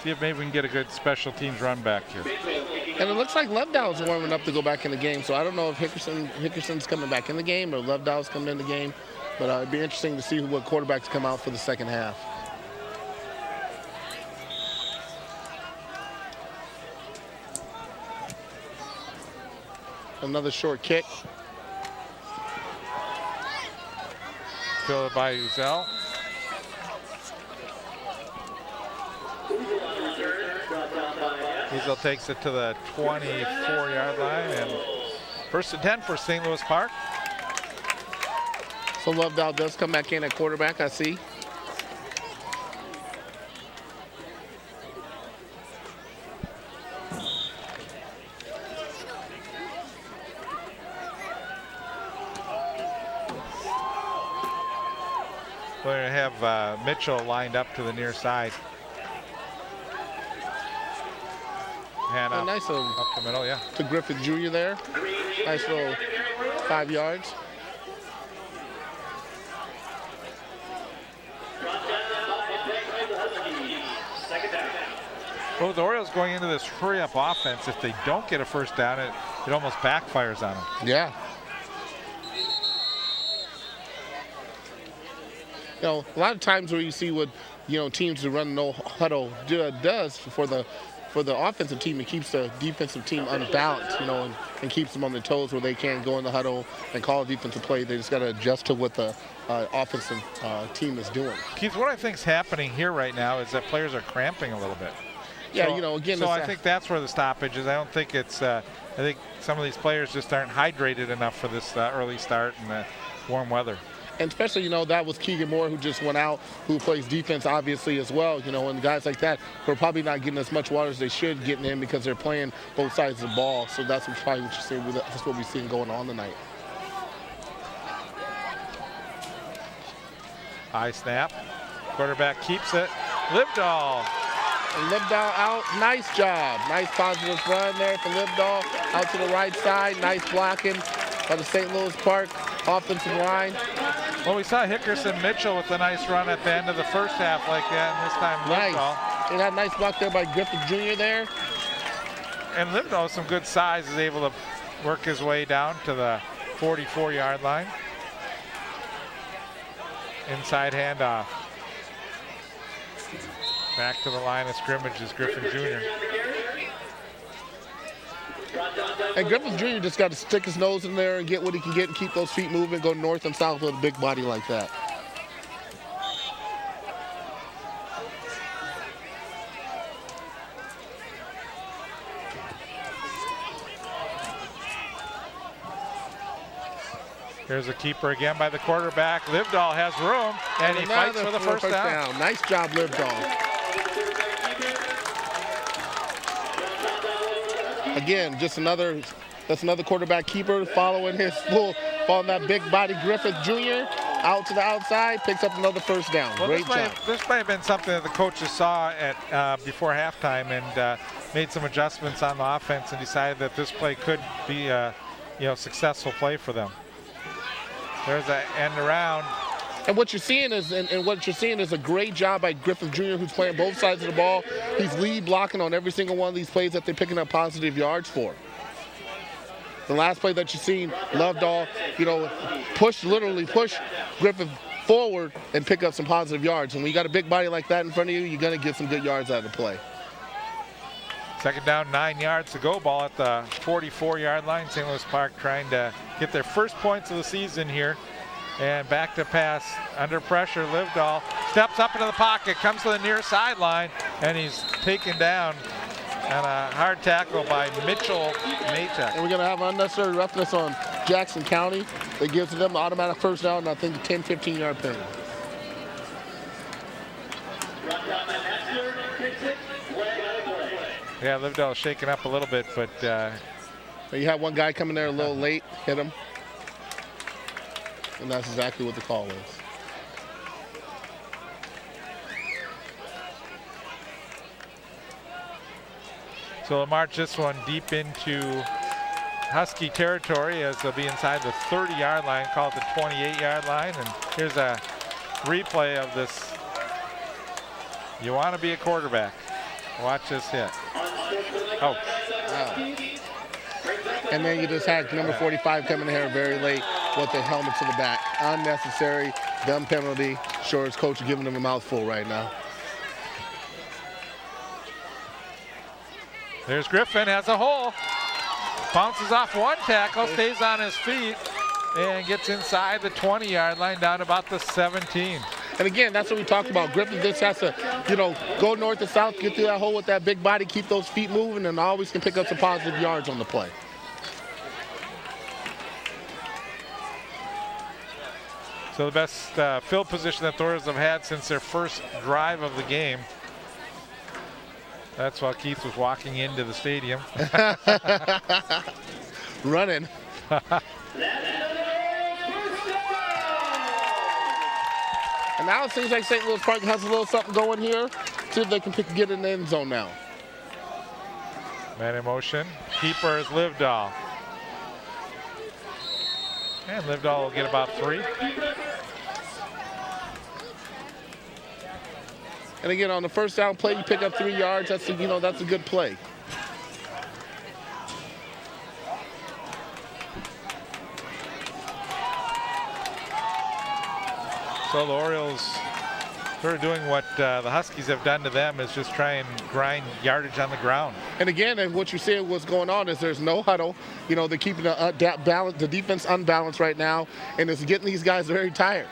See if maybe we can get a good special teams run back here. And it looks like Lovedow's warming up to go back in the game, so I don't know if Hickerson's coming back in the game or Lovedow's coming in the game, but it'd be interesting to see what quarterbacks come out for the second half. Another short kick. Filled by Uzel. Uzel takes it to the 24-yard line, and 1st and 10 for St. Louis Park. So Lovedow does come back in at quarterback, I see. We're going to have Mitchell lined up to the near side. Hand up, nice little up the middle, yeah. To Griffith Jr. there. Nice little 5 yards. Well, the Orioles going into this hurry-up offense, if they don't get a first down, it almost backfires on them. Yeah. A lot of times where you see what, teams that run no huddle does for the offensive team, it keeps the defensive team unbalanced, and keeps them on their toes where they can't go in the huddle and call a defensive play. They just got to adjust to what the offensive team is doing. Keith, what I think is happening here right now is that players are cramping a little bit. Yeah, again. So I think that's where the stoppage is. I don't think it's. I think some of these players just aren't hydrated enough for this early start and the warm weather. And especially, that was Keegan Moore, who just went out, who plays defense obviously as well, and guys like that who are probably not getting as much water as they should getting in because they're playing both sides of the ball. So that's probably what you're seeing. That's what we're seeing going on tonight. High snap. Quarterback keeps it. Livedall. And Livedall out. Nice job. Nice positive run there for Livedall. Out to the right side. Nice blocking by the St. Louis Park offensive line. Well, we saw Hickerson Mitchell with a nice run at the end of the first half like that, and this time Livedall. And that nice block there by Griffith Jr. there. And Livedall with some good size is able to work his way down to the 44-yard line. Inside handoff. Back to the line of scrimmage is Griffin Jr. And Griffin Jr. just got to stick his nose in there and get what he can get and keep those feet moving, go north and south with a big body like that. Here's a keeper again by the quarterback. Livedall has room, and he fights for the first down. Nice job, Livedall. Again, just that's another quarterback keeper following that big body Griffith Jr. out to the outside, picks up another first down. Well, Great job. This might have been something that the coaches saw at before halftime and made some adjustments on the offense and decided that this play could be a successful play for them. There's an end around. And what you're seeing is, a great job by Griffith Jr., who's playing both sides of the ball. He's lead blocking on every single one of these plays that they're picking up positive yards for. The last play that you've seen, Lovedahl, literally push Griffith forward and pick up some positive yards. And when you got a big body like that in front of you, you're going to get some good yards out of the play. Second down, 9 yards to go. Ball at the 44-yard line. St. Louis Park trying to get their first points of the season here. And back to pass under pressure. Livedall steps up into the pocket, comes to the near sideline, and he's taken down on a hard tackle by Mitchell Maytek. And we're going to have unnecessary roughness on Jackson County. That gives them an automatic first down, and I think a 10, 15-yard penalty. Yeah, Livedall shaking up a little bit, but you had one guy coming there a little late, hit him. And that's exactly what the call is. so they'll march this one deep into Husky territory as they'll be inside the 30-yard line, call it the 28-yard line. And here's a replay of this. You want to be a quarterback. Watch this hit. Oh. Wow. And then you just had number 45 coming in here very late with the helmet to the back. Unnecessary, dumb penalty. Sure, his coach is giving him a mouthful right now. There's Griffin, has a hole. Bounces off one tackle, stays on his feet, and gets inside the 20-yard line down about the 17. And again, that's what we talked about. Griffin just has to, go north to south, get through that hole with that big body, keep those feet moving, and always can pick up some positive yards on the play. So the best field position that the Orioles have had since their first drive of the game. That's while Keith was walking into the stadium. Running. And now it seems like St. Louis Park has a little something going here. See if they can get in the end zone now. Man in motion. Keeper is Livedall. And Livedall will get about 3. And again, on the first down play, you pick up 3 yards. That's a good play. So the Orioles sort of doing what the Huskies have done to them, is just try and grind yardage on the ground. And again, and what you see what's going on is there's no huddle. They're keeping the defense unbalanced right now, and it's getting these guys very tired.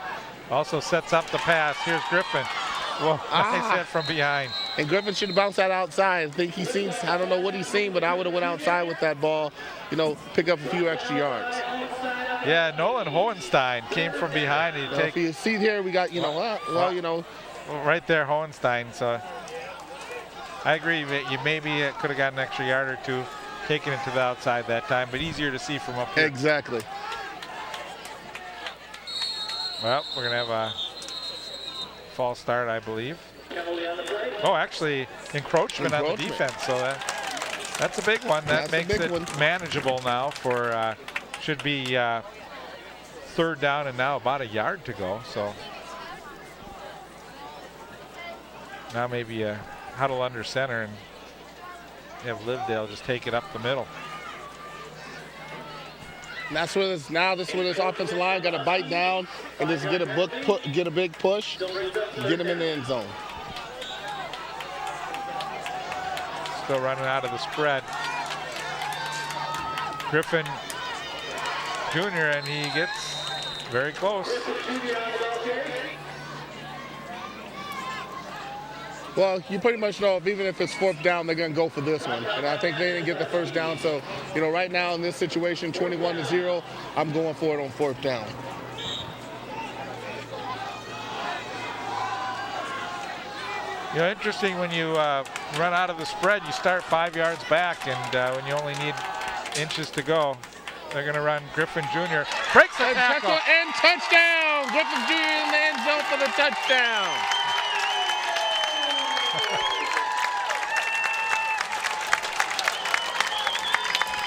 Also sets up the pass. Here's Griffin. Well, nice hit from behind. And Griffin should have bounced that outside. I think I don't know what he's seen, but I would have went outside with that ball, pick up a few extra yards. Yeah, Nolan Hohenstein came from behind. If you see here, we got, right there, Hohenstein. So I agree. You maybe could have got an extra yard or two, taking it to the outside that time, but easier to see from up here. Exactly. Well, we're going to have a false start, I believe. Oh, actually, encroachment on the defense. So that's a big one. That makes it manageable now for should be third down and now about a yard to go. So now maybe a huddle under center and have Livedall just take it up the middle. And this is where this offensive line got to bite down and just get a big push, get them in the end zone. still running out of the spread. Griffin Jr., and he gets very close. Well, you pretty much know even if it's 4th down, they're going to go for this one. And I think they didn't get the 1st down. So, right now in this situation, 21-0, I'm going for it on 4th down. Interesting when you run out of the spread, you start 5 yards back, and when you only need inches to go, they're going to run Griffin Jr. Breaks the tackle. And touchdown! Griffin Jr. in the end zone for the touchdown.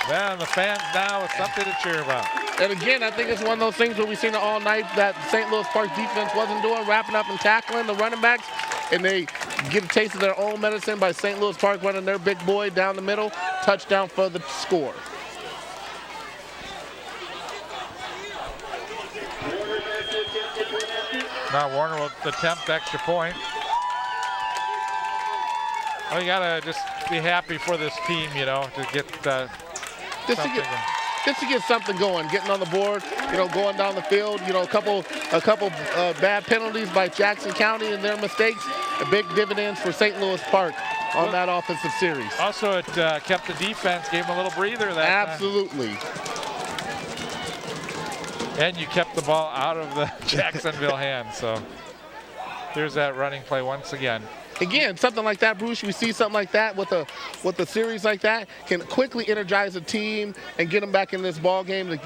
Well, the fans now with something to cheer about. And again, I think it's one of those things where we've seen it all night that St. Louis Park defense wasn't doing, wrapping up and tackling the running backs, and they get a taste of their own medicine by St. Louis Park running their big boy down the middle. Touchdown for the score. Now Warner will attempt extra point. Oh, you gotta just be happy for this team, to get just to get something going, getting on the board, going down the field, a couple bad penalties by Jackson County and their mistakes, a big dividends for St. Louis Park on that offensive series. Also, it kept the defense, gave them a little breather that Absolutely. And you kept the ball out of the Jacksonville hands. So here's that running play once again. Again, something like that, Bruce, we see something like that with a series like that, can quickly energize a team and get them back in this ball game. With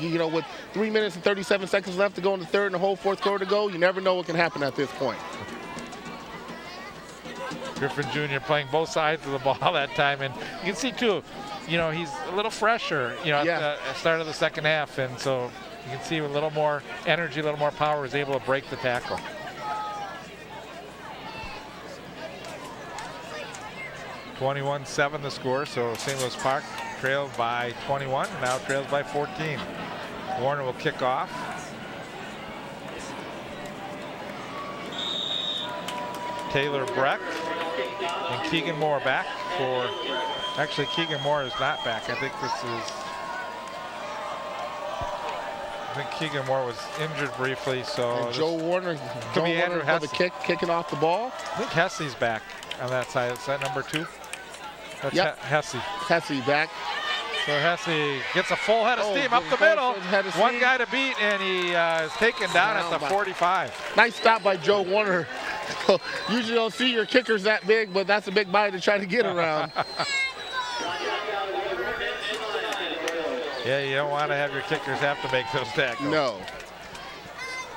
3 minutes and 37 seconds left to go in the third and the whole 4th quarter to go, you never know what can happen at this point. Griffin Jr. playing both sides of the ball that time. And you can see, too, he's a little fresher, at the start of the second half. And so you can see with a little more energy, a little more power, is able to break the tackle. (21-7) the score, so St. Louis Park trailed by 21, now trails by 14. Warner will kick off. Taylor Breck and Keegan Moore back for, actually Keegan Moore is not back. I think Keegan Moore was injured briefly, so and Joe Warner for the kicking off the ball. I think Hesse's back on that side. Is that number 2? That's Hesse. Hesse back. So Hesse gets a full head of steam up the middle. One guy to beat, and he is taken down at the 45. Nice stop by Joe Warner. Usually don't see your kickers that big, but that's a big body to try to get around. Yeah, you don't want to have your kickers have to make those tackles. No.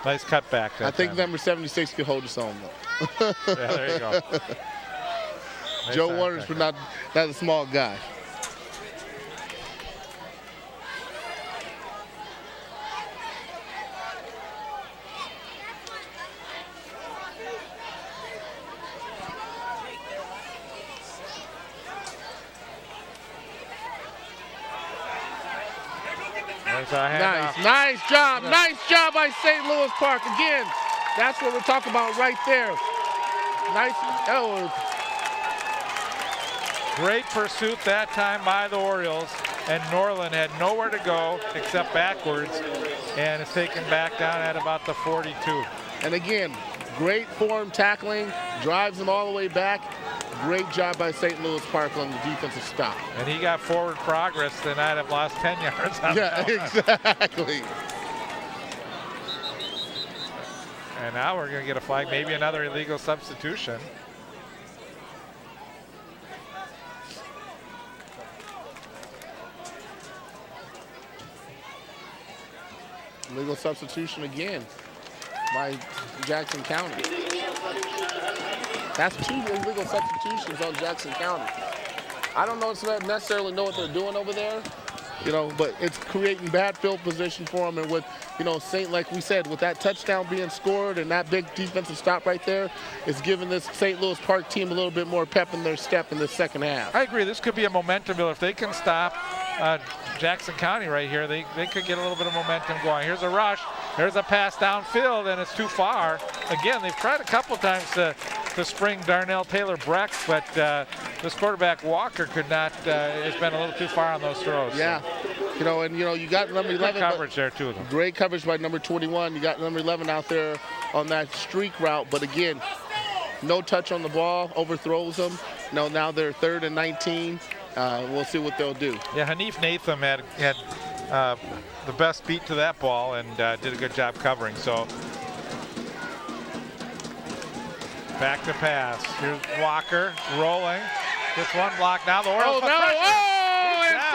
Nice cutback. I think number 76 could hold us on, though. Yeah, there you go. Joe Warner's not a small guy. Nice job by St. Louis Park. Again, that's what we're talking about right there. Great pursuit that time by the Orioles, and Norland had nowhere to go except backwards, and is taken back down at about the 42. And again, great form tackling, drives them all the way back. Great job by St. Louis Park on the defensive stop. And he got forward progress, then I'd have lost 10 yards on that. Exactly. And now we're going to get a flag, maybe another illegal substitution. Illegal substitution again by Jackson County. That's 2 illegal substitutions on Jackson County. I don't necessarily know what they're doing over there, but it's creating bad field position for them. And with, like we said, with that touchdown being scored and that big defensive stop right there, it's giving this St. Louis Park team a little bit more pep in their step in the second half. I agree. This could be a momentum builder. If they can stop Jackson County right here, they could get a little bit of momentum going. Here's a rush. There's a pass downfield, and it's too far. Again, they've tried a couple times to spring Darnell Taylor Breck, but this quarterback Walker could not, has been a little too far on those throws. Yeah. You got number 11. Good coverage there, too. Great coverage by number 21. You got number 11 out there on that streak route. But again, no touch on the ball, overthrows them. Now they're 3rd and 19. We'll see what they'll do. Yeah, Hanif Natham had the best beat to that ball and did a good job covering. So back to pass. Here's Walker rolling. Gets one block. Now the Orioles. And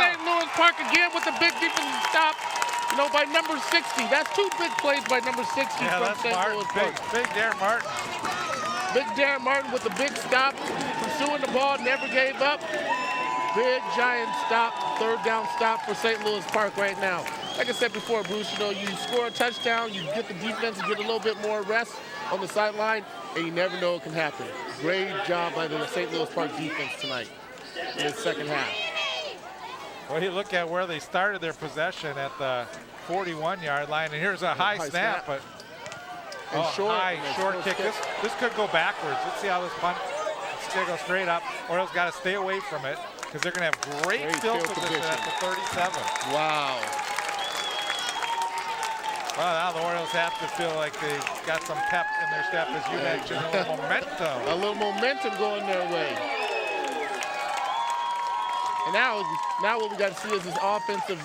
St. Louis Park again with the big defensive stop. By number 60. That's 2 big plays by number 60 from St. Louis Park. Big Darren Martin. Big Darren Martin with the big stop, pursuing the ball, never gave up. Big giant stop, 3rd down stop for St. Louis Park right now. Like I said before, Bruce, you score a touchdown, you get the defense, you get a little bit more rest on the sideline, and you never know what can happen. Great job by the St. Louis Park defense tonight in the second half. Well, you look at where they started their possession at the 41-yard line, and here's a high snap, but short kick. This could go backwards. Let's see how this punt. It's going to go straight up. Orioles got to stay away from it because they're going to have great field position at the 37. Wow. Well, now the Orioles have to feel like they got some pep in their step, as you mentioned, a little momentum. A little momentum going their way. And now what we got to see is this offensive,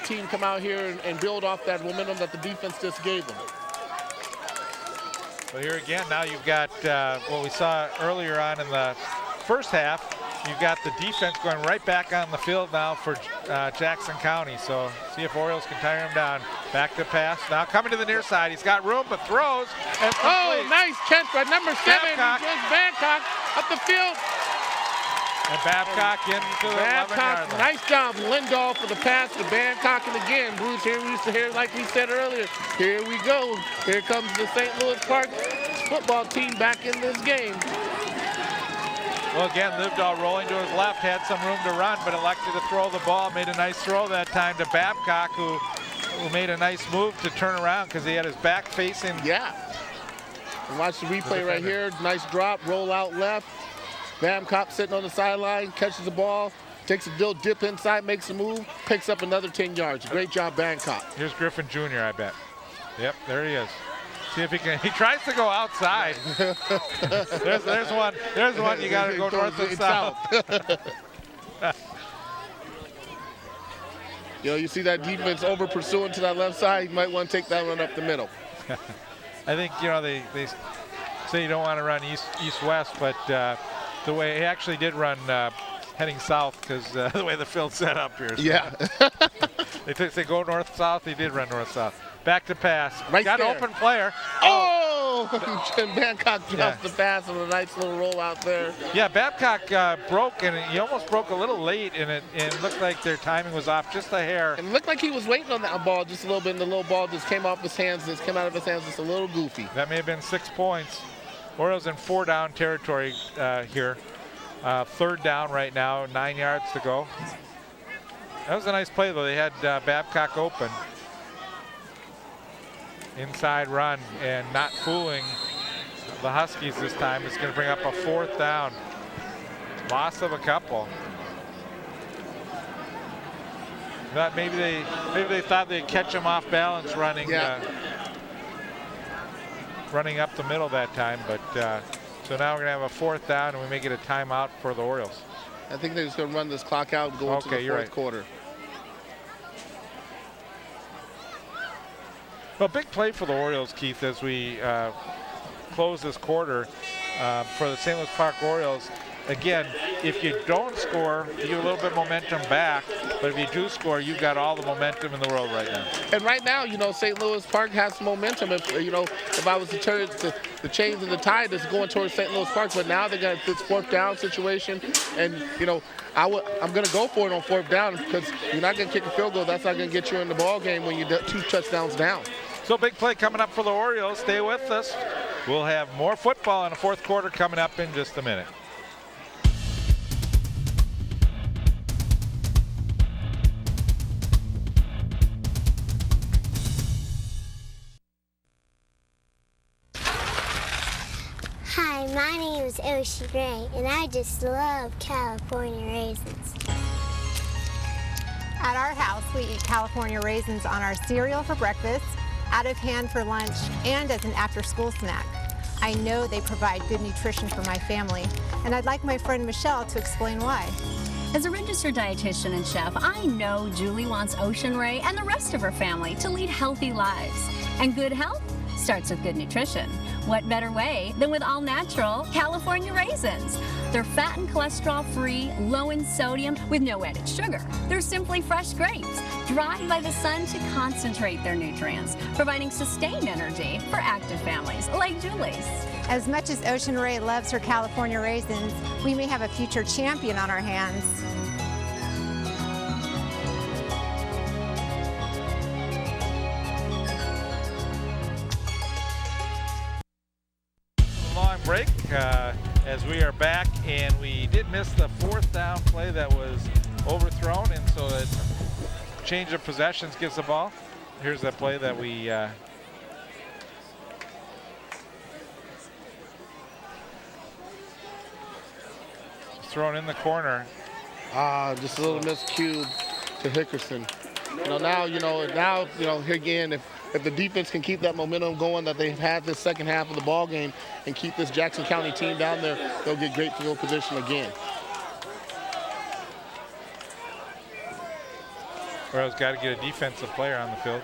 team come out here and build off that momentum that the defense just gave them. So here again, now you've got what we saw earlier on in the first half. You've got the defense going right back on the field now for Jackson County. So see if Orioles can tire him down. Back to pass. Now coming to the near side. He's got room, but throws. And nice catch by number 7. Babcock up the field. And Babcock into the 11-yard line. Nice job, Lindahl for the pass to Babcock. And again, Bruce, here we used to hear, like we said earlier, here we go. Here comes the St. Louis Park football team back in this game. Well, again, Lindahl rolling to his left, had some room to run, but elected to throw the ball. Made a nice throw that time to Babcock, who made a nice move to turn around because he had his back facing. Yeah. And watch the replay right here. Nice drop, roll out left. Babcock sitting on the sideline, catches the ball, takes a little dip inside, makes a move, picks up another 10 yards. Great job, Babcock. Here's Griffin Jr., I bet. Yep, there he is. See if he can. He tries to go outside. there's one. There's one. You got to go north and south. You see that defense over pursuing to that left side. You might want to take that one up the middle. I think they say you don't want to run east-west, but the way he actually did run heading south because the way the field's set up here. So. Yeah. they go north-south. He did run north-south. Back to pass. Right got there. an open player. And Babcock drops the pass on a nice little roll out there. Yeah, Babcock broke, and he almost broke a little late, and it looked like their timing was off just a hair. And it looked like he was waiting on that ball just a little bit, and the little ball just came off his hands, just came out of his hands just a little goofy. That may have been 6 points. Orioles in 4-down territory here. 3rd down right now, 9 yards to go. That was a nice play, though. They had Babcock open. Inside run and not fooling the Huskies this time. It's going to bring up a 4th down. Loss of a couple. Thought maybe they thought they'd catch him off balance running running up the middle that time, but so now we're going to have a 4th down, and we may get a timeout for the Orioles. I think they're just going to run this clock out and go into the 4th quarter. Well, big play for the Orioles, Keith, as we close this quarter for the St. Louis Park Orioles. Again, if you don't score, you get a little bit of momentum back. But if you do score, you've got all the momentum in the world right now. And right now, St. Louis Park has some momentum. If I was to turn the change of the tide, is going towards St. Louis Park. But now they got this 4th down situation, and I'm going to go for it on 4th down because you're not going to kick a field goal. That's not going to get you in the ball game when you're 2 touchdowns down. So big play coming up for the Orioles. Stay with us. We'll have more football in the 4th quarter coming up in just a minute. Hi, My name is Ocean Ray, and I just love California raisins. At our house, we eat California raisins on our cereal for breakfast, out of hand for lunch, and as an after-school snack. I know they provide good nutrition for my family, and I'd like my friend Michelle to explain why. As a registered dietitian and chef, I know Julie wants Ocean Ray and the rest of her family to lead healthy lives. And good health starts with good nutrition. What better way than with all-natural California raisins? They're fat and cholesterol-free, low in sodium, with no added sugar. They're simply fresh grapes, dried by the sun to concentrate their nutrients, providing sustained energy for active families like Julie's. As much as Ocean Ray loves her California raisins, we may have a future champion on our hands. Long break as we are back, and we did miss the 4th down play that was overthrown, and so that change of possessions gives the ball. Here's that play that we thrown in the corner. Just a little miscue to Hickerson. Now here again, if the defense can keep that momentum going that they've had this second half of the ball game and keep this Jackson County team down there, they'll get great field position again. Orioles got to get a defensive player on the field.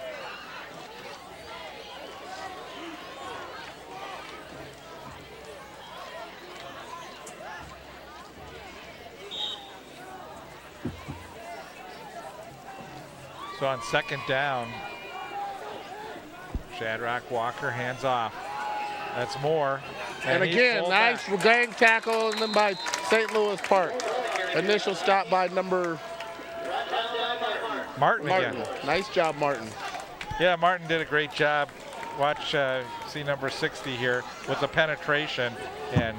So on 2nd down, Shadrach Walker hands off. That's Moore. And again, nice gang tackle, and then by St. Louis Park. Initial stop by number Martin again. Nice job, Martin. Yeah, Martin did a great job. Watch, see number 60 here with the penetration, and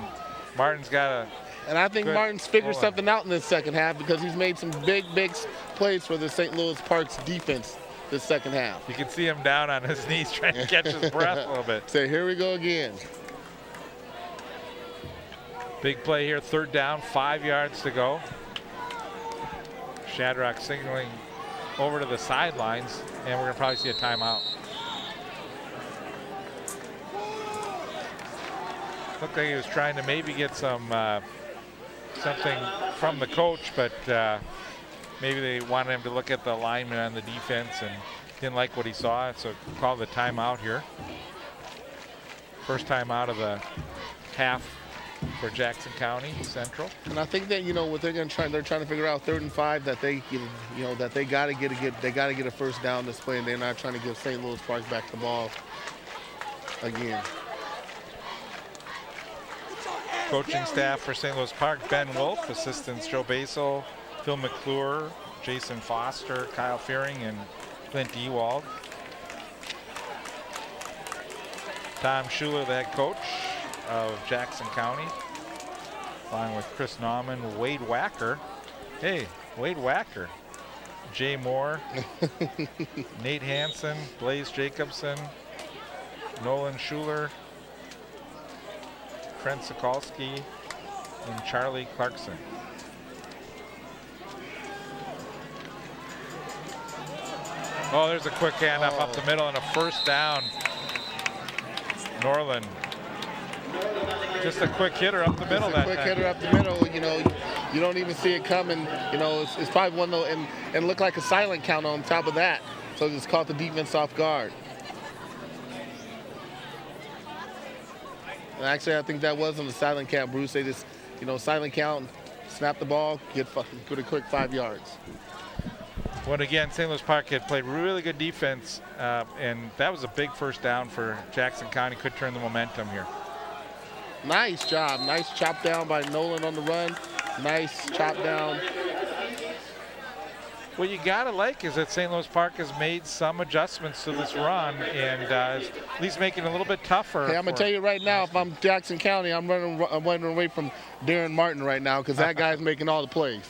Martin's got a. And I think Martin's figured something out in this second half because he's made some big plays for the St. Louis Park's defense this second half. You can see him down on his knees trying to catch his breath a little bit. So here we go again. Big play here, 3rd down, 5 yards to go. Shadrach signaling over to the sidelines, and we're gonna probably see a timeout. Looked like he was trying to maybe get some something from the coach, but maybe they wanted him to look at the alignment on the defense and didn't like what he saw, so called the timeout here. First time out of the half for Jackson County Central. And I think that what they're trying to figure out 3rd and 5 that they that they got to get a first down this play, and they're not trying to give St. Louis Park back the ball again. Coaching staff for St. Louis Park: Ben Wolf, assistants Joe Basil, Phil McClure, Jason Foster, Kyle Fearing, and Clint Ewald. Tom Schuler, the head coach of Jackson County, along with Chris Nauman, Wade Wacker. Hey, Wade Wacker. Jay Moore, Nate Hansen, Blaze Jacobson, Nolan Schuler, Trent Sokolsky, and Charlie Clarkson. Oh, there's a quick handoff up the middle and a first down. Norland. Just a quick hitter up the middle that time. Quick hitter up the middle, you don't even see it coming. It's probably one though, and looked like a silent count on top of that. So just caught the defense off guard. And actually, I think that was on the silent count, Bruce. They just, silent count, snap the ball, get a quick 5 yards. Well, again, St. Louis Park had played really good defense, and that was a big first down for Jackson County. Could turn the momentum here. Nice job. Nice chop down by Nolan on the run. Nice chop down. What you gotta like is that St. Louis Park has made some adjustments to this run, and is at least making it a little bit tougher. Hey, I'm gonna tell you right now, if I'm Jackson County, I'm running away from Darren Martin right now because that guy's making all the plays.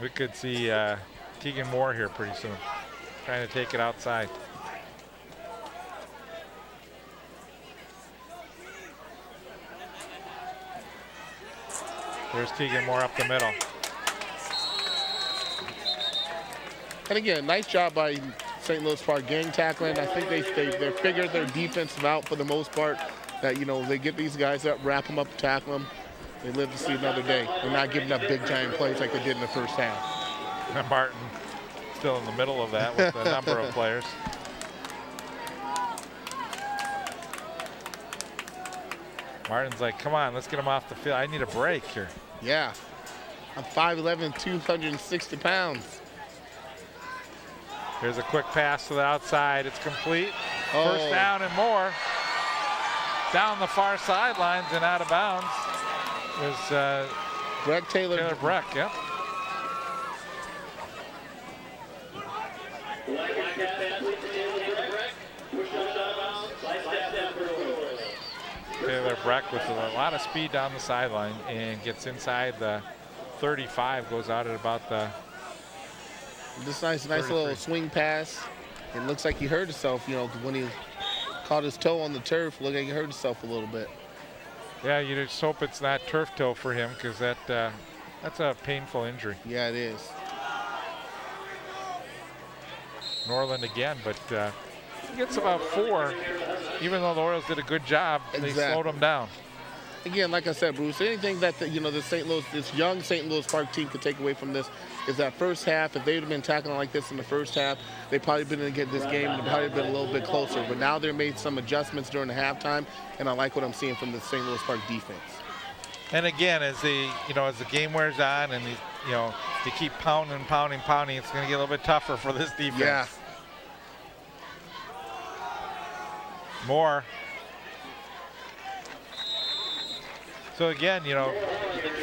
We could see Keegan Moore here pretty soon, trying to take it outside. There's Keegan Moore up the middle. And again, nice job by St. Louis Park gang tackling. I think they figured their defense out for the most part. That, you know, they get these guys up, wrap them up, tackle them. They live to see another day. They're not giving up big giant plays like they did in the first half. And Martin still in the middle of that with a number of players. Martin's like, come on, let's get him off the field. I need a break here. Yeah. I'm 5'11", 260 pounds. Here's a quick pass to the outside. It's complete. First down and more. Down the far sidelines and out of bounds is Breck Taylor. Breck, yep. Taylor Breck with a lot of speed down the sideline and gets inside the 35, goes out at about the This nice little swing pass. It looks like he hurt himself, you know, when he caught his toe on the turf. Looked like he hurt himself a little bit. Yeah, you just hope it's not turf toe for him, because that's a painful injury. Yeah, it is. Norland again, but he gets about 4. Even though the Orioles did a good job, they slowed him down. Again, like I said, Bruce, anything that this young St. Louis Park team could take away from this is that first half. If they'd have been tackling like this in the first half, they probably been able to get this game and probably been a little bit closer. But now they made some adjustments during the halftime, and I like what I'm seeing from the St. Louis Park defense. And again, as the game wears on and they keep pounding, it's going to get a little bit tougher for this defense. Yeah. More. So again,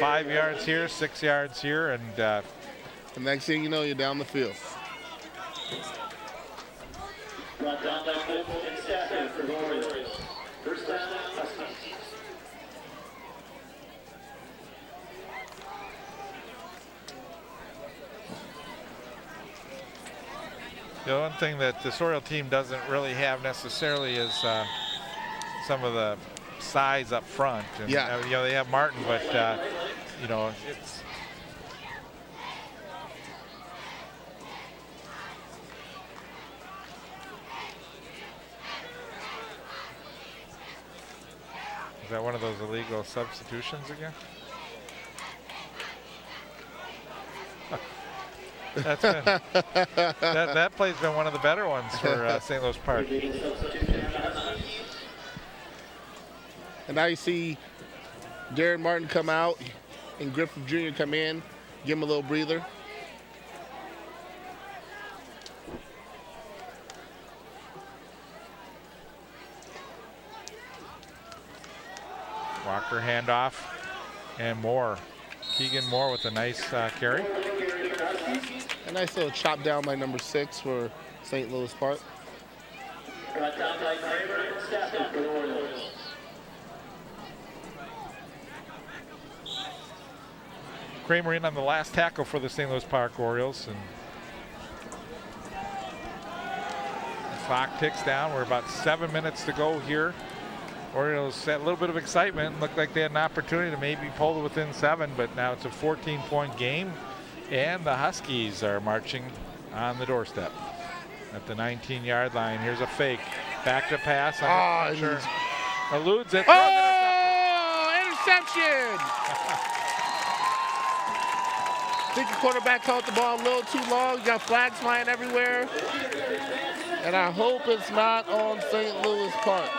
5 yards here, 6 yards here, and the next thing you know, you're down the field. Brought down by Cole and Stafford for the Orioles. First down, Huskies. The one thing that this Oriole team doesn't really have necessarily is some of the size up front. And, they have Martin, but it's. Is that one of those illegal substitutions again? That's been, that play's been one of the better ones for St. Louis Park. And now you see Darren Martin come out and Griffith Jr. come in, give him a little breather. Walker handoff and Moore. Keegan Moore with a nice carry. A nice little chop down by number 6 for St. Louis Park. Brought down by Kramer and Stafford for the Orioles. Kramer in on the last tackle for the St. Louis Park Orioles. And the clock ticks down. We're about 7 minutes to go here. Orioles had a little bit of excitement. Looked like they had an opportunity to maybe pull it within 7, but now it's a 14-point game. And the Huskies are marching on the doorstep at the 19-yard line. Here's a fake. Back to pass. Eludes it. Interception! I think the quarterback caught the ball a little too long. You got flags flying everywhere. And I hope it's not on St. Louis Park,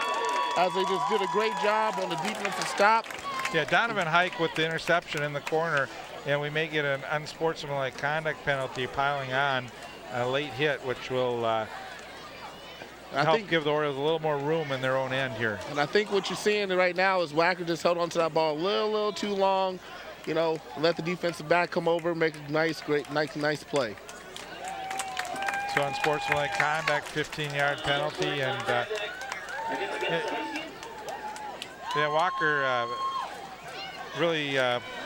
as they just did a great job on the defensive stop. Yeah, Donovan Hike with the interception in the corner. And we may get an unsportsmanlike conduct penalty piling on a late hit, which will help give the Orioles a little more room in their own end here. And I think what you're seeing right now is Wacker just held on to that ball a little too long. Let the defensive back come over, make a nice play. So unsportsmanlike conduct, 15-yard penalty, and Walker really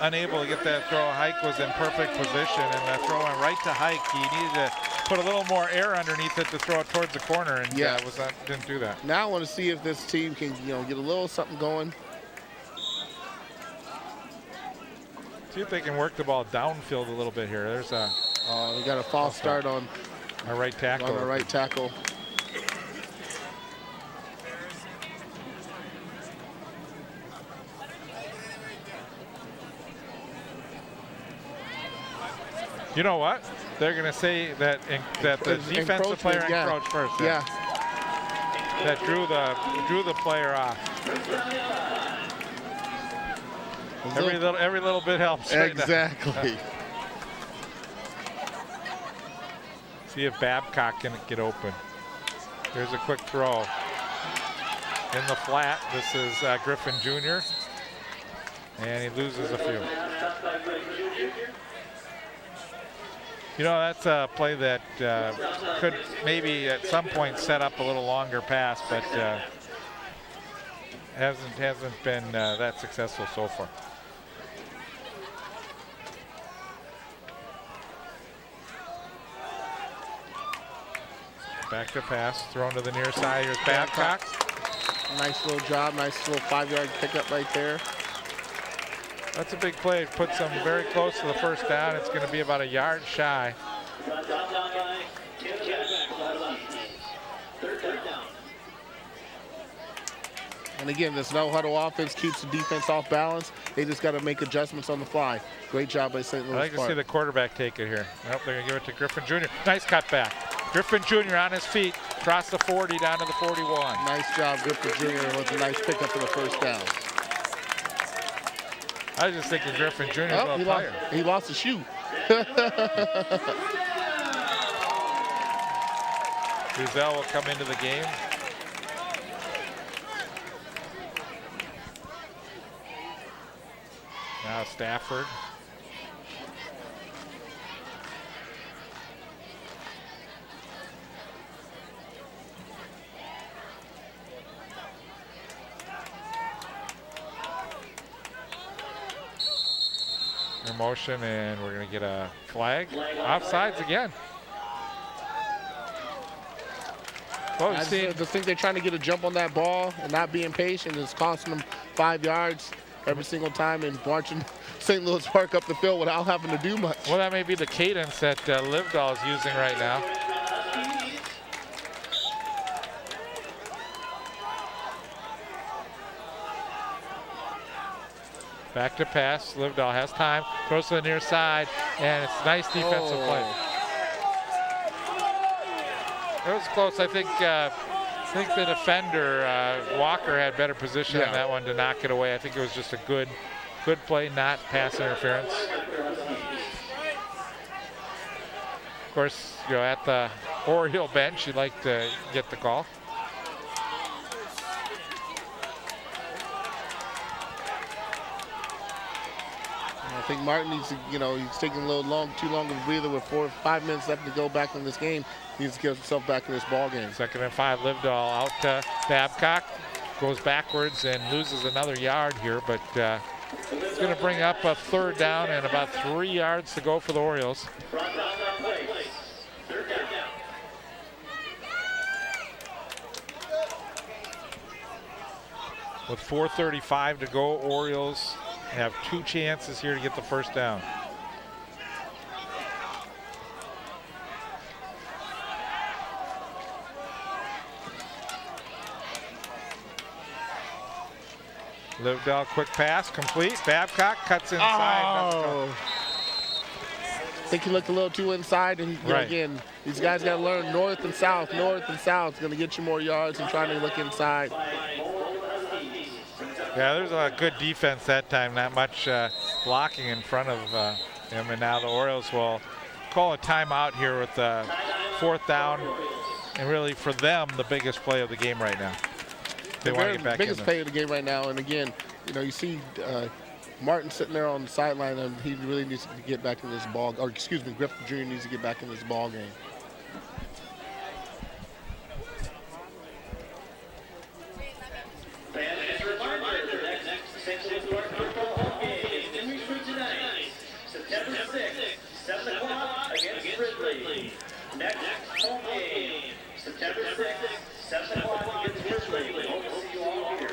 unable to get that throw. Hike was in perfect position, and that throw went right to Hike. He needed to put a little more air underneath it to throw it towards the corner, and didn't do that. Now I want to see if this team can, get a little something going. See if they can work the ball downfield a little bit here. There's a. Oh, we got a false start on our right tackle. On the right tackle. You know what? They're going to say that that the defensive player encroached first. Yeah. That drew the player off. Every little bit helps. Exactly. Right. See if Babcock can get open. Here's a quick throw. In the flat, this is Griffin Jr. And he loses a few. You know, that's a play that could maybe at some point set up a little longer pass, but hasn't been that successful so far. Back to pass, thrown to the near side. Here's Babcock. Nice little job, nice little 5-yard pickup right there. That's a big play. It puts them very close to the first down. It's going to be about a yard shy. And again, this no huddle offense keeps the defense off balance. They just got to make adjustments on the fly. Great job by St. Louis I like Park. to see the quarterback take it here. Nope, they're going to give it to Griffin Jr. Nice cutback. Griffin Jr. on his feet, across the 40 down to the 41. Nice job, Griffin Jr. with a nice pickup for the first down. I was just thinking Griffin Jr. is a little tired. He lost a shoe. Rizal will come into the game. Now Stafford. In motion, and we're going to get a flag. Offsides again. I just think they're trying to get a jump on that ball and not being patient. It's costing them 5 yards every single time and marching St. Louis Park up the field without having to do much. Well, that may be the cadence that Livedall is using right now. Back to pass. Livedall has time. Throws to the near side, and it's a nice defensive play. It was close. I think the defender Walker had better position on that one to knock it away. I think it was just a good play, not pass interference. Of course, you know, at the Oriole bench, you'd like to get the call. I think Martin needs to, you know, he's taking a little too long of a breather with 4 or 5 minutes left to go back in this game. He needs to get himself back in this ball game. 2nd and 5, Livedall out to Babcock. Goes backwards and loses another yard here, but it's going to bring up a 3rd down and about 3 yards to go for the Orioles. With 4:35 to go, Orioles have 2 chances here to get the first down. Livedall, quick pass, complete. Babcock cuts inside. Oh. I think he looked a little too inside, and again, these guys got to learn north and south. North and south is going to get you more yards than trying to look inside. Yeah, there's a good defense that time. Not much blocking in front of him, and now the Orioles will call a timeout here with 4th down, and really for them the biggest play of the game right now. They want to get back in biggest play of the game right now, and again, you know, you see Martin sitting there on the sideline, and he really needs to get back in this ball. Or excuse me, Griffin Jr. needs to get back in this ball game. September 6th, 7 o'clock against Ridley. Next home game, September 6th, 7 o'clock against Ridley. We hope to see you all here.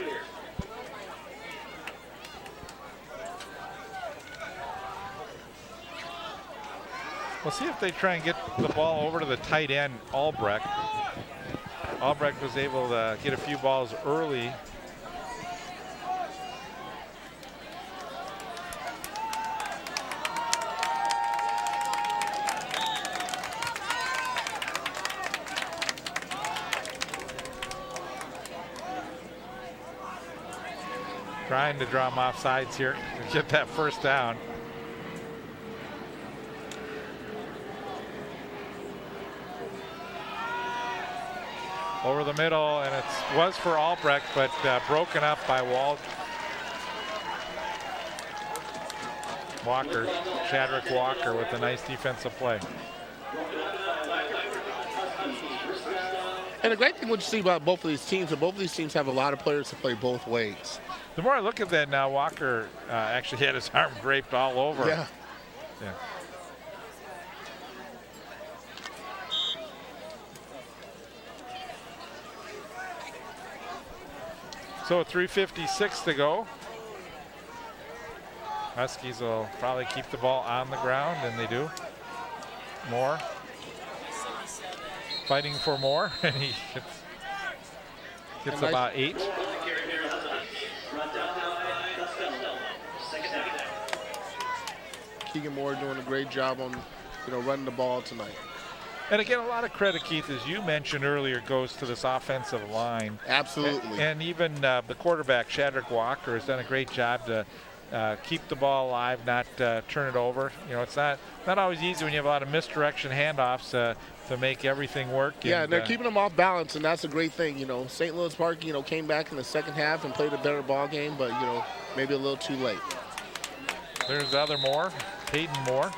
We'll see if they try and get the ball over to the tight end, Albrecht. Albrecht was able to get a few balls early. Trying to draw him off sides here to get that first down. Over the middle, and it was for Albrecht, but broken up by Walker, Chadrick Walker with a nice defensive play. And the great thing what you see about both of these teams, both of these teams have a lot of players to play both ways. The more I look at that now, Walker actually had his arm draped all over. Yeah. Yeah. So 3:56 to go. Huskies will probably keep the ball on the ground, and they do. Moore fighting for more, and he gets about 8. Keegan Moore doing a great job on, running the ball tonight. And again, a lot of credit, Keith, as you mentioned earlier, goes to this offensive line. Absolutely. And even the quarterback, Chadrick Walker, has done a great job to keep the ball alive, not turn it over. It's not always easy when you have a lot of misdirection handoffs to make everything work. Yeah, and they're keeping them off balance, and that's a great thing. St. Louis Park, came back in the second half and played a better ball game, but, maybe a little too late. There's the other Moore, Peyton Moore.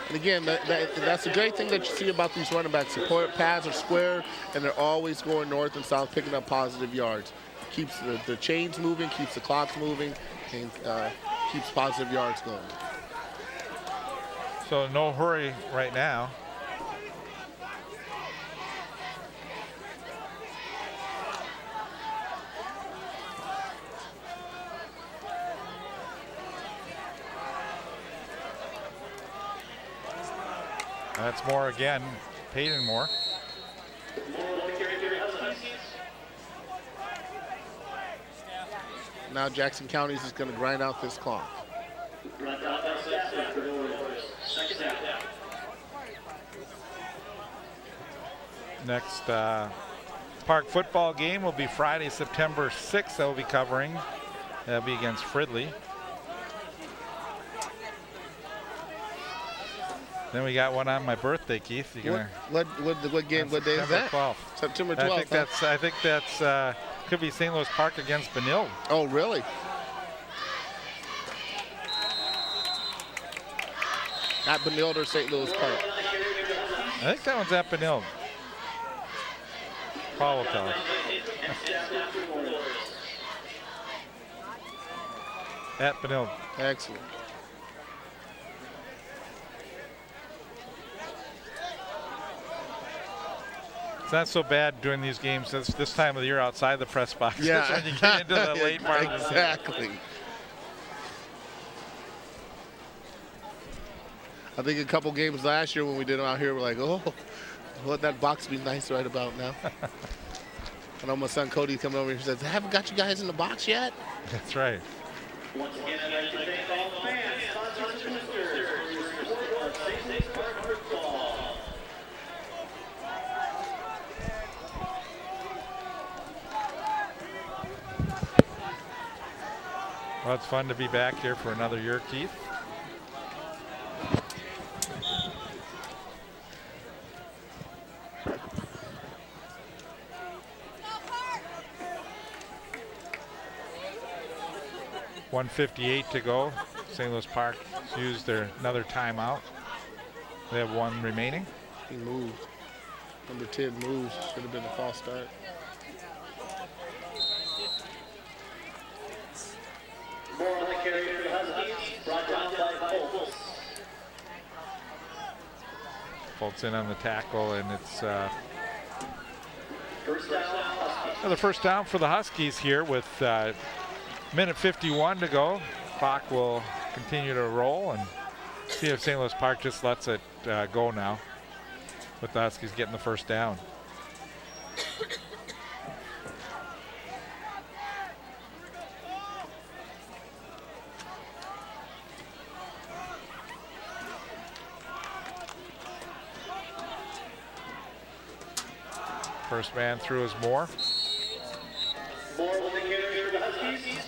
And again, that's the great thing that you see about these running backs. The paths are square, and they're always going north and south, picking up positive yards. Keeps the chains moving, keeps the clocks moving, and keeps positive yards going. So no hurry right now. That's Moore again, Peyton Moore. Now Jackson County's is going to grind out this clock. Next Park football game will be Friday, September 6th. That will be covering. That'll be against Fridley. Then we got one on my birthday, Keith. What game? What day is that? 12th. September 12th. I think that's could be St. Louis Park against Benilde. Oh, really? At Benilde or St. Louis Park? I think that one's at Benilde. Paul will tell us. At Benilde. Excellent. It's not so bad during these games this time of the year outside the press box. Yeah. When you get into the late part of the season. Exactly. I think a couple games last year when we did them out here, we're like, oh, wouldn't that box be nice right about now? I know my son Cody coming over here and says, I haven't got you guys in the box yet. That's right. Once again, I'd like to thank all the fans, sponsors, and boosters for your support of St. Louis Park football. Well, it's fun to be back here for another year, Keith. .158 to go. St. Louis Park used another timeout. They have one remaining. He moved. Number 10 moves. Should have been a false start. More on the carry for the Huskies, brought down by Foltz. Foltz in on the tackle, and it's First down, Huskies. another first down for the Huskies here with minute 51 to go. Clock will continue to roll, and See if St. Louis Park just lets it go now, with the Huskies getting the first down. First man through is Moore. Moore will take carry for the Huskies.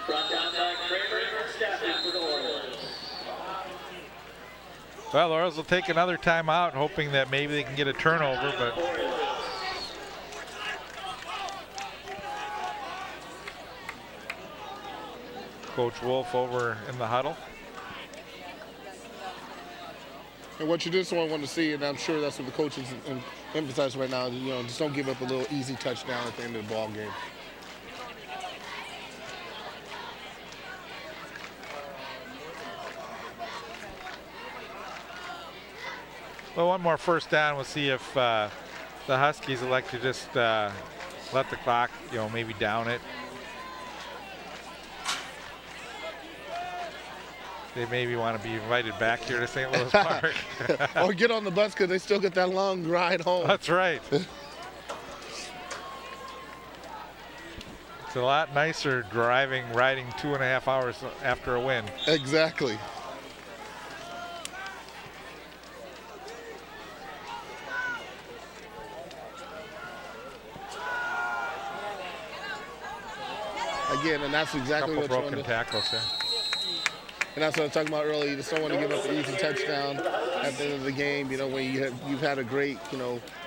Brought down by Kramer and Stafford for the Orioles. Well, the Orioles will take another timeout, hoping that maybe they can get a turnover, but Coach Wolf over in the huddle. And what you just want to see, and I'm sure that's what the coaches emphasize right now, just don't give up a little easy touchdown at the end of the ball game. Well, one more first down. We'll see if the Huskies elect to just let the clock, maybe down it. They maybe want to be invited back here to St. Louis Park. Or get on the bus because they still get that long ride home. That's right. It's a lot nicer riding 2.5 hours after a win. Exactly. Again, and that's exactly what broken tackles there. And that's what I was talking about earlier. You just don't want to give up an easy touchdown at the end of the game. When you've had a great,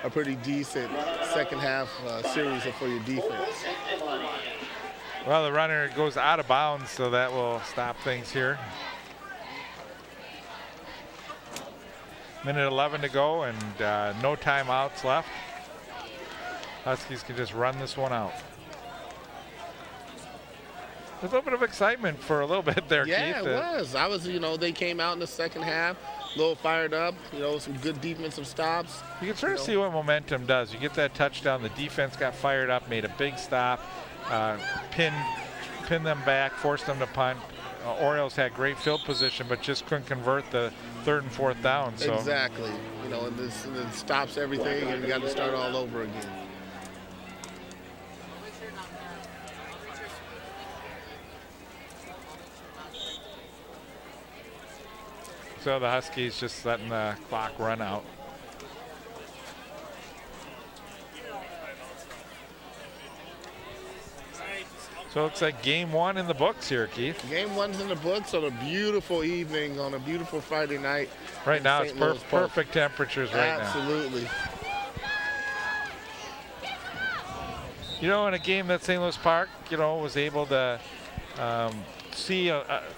a pretty decent second half series for your defense. Well, the runner goes out of bounds, so that will stop things here. Minute 11 to go, and no timeouts left. Huskies can just run this one out. There's a little bit of excitement for a little bit there, Yeah, Keith. it was. They came out in the second half, a little fired up, some good defensive stops. You can sort of see what momentum does. You get that touchdown, the defense got fired up, made a big stop, pinned them back, forced them to punt. Orioles had great field position, but just couldn't convert the third and fourth down. So. Exactly. And it stops everything, and we got to start all over again. So the Huskies just letting the clock run out. So it looks like game one in the books here, Keith. Game one's in the books on a beautiful evening, on a beautiful Friday night. Right now it's perfect temperatures right now. Absolutely. In a game that St. Louis Park, was able to see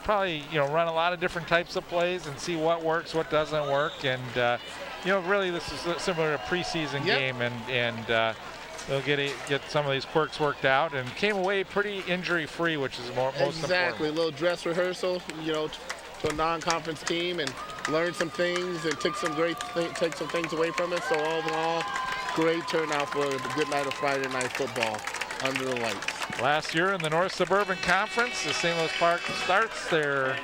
probably run a lot of different types of plays and see what works, what doesn't work, and really this is similar to a preseason game, and they'll get some of these quirks worked out, and came away pretty injury-free, which is most important. Exactly, a little dress rehearsal, to a non-conference team, and learned some things and take some things away from it. So all in all, great turnout for the good night of Friday night football under the lights. Last year in the North Suburban Conference, the St. Louis Park starts their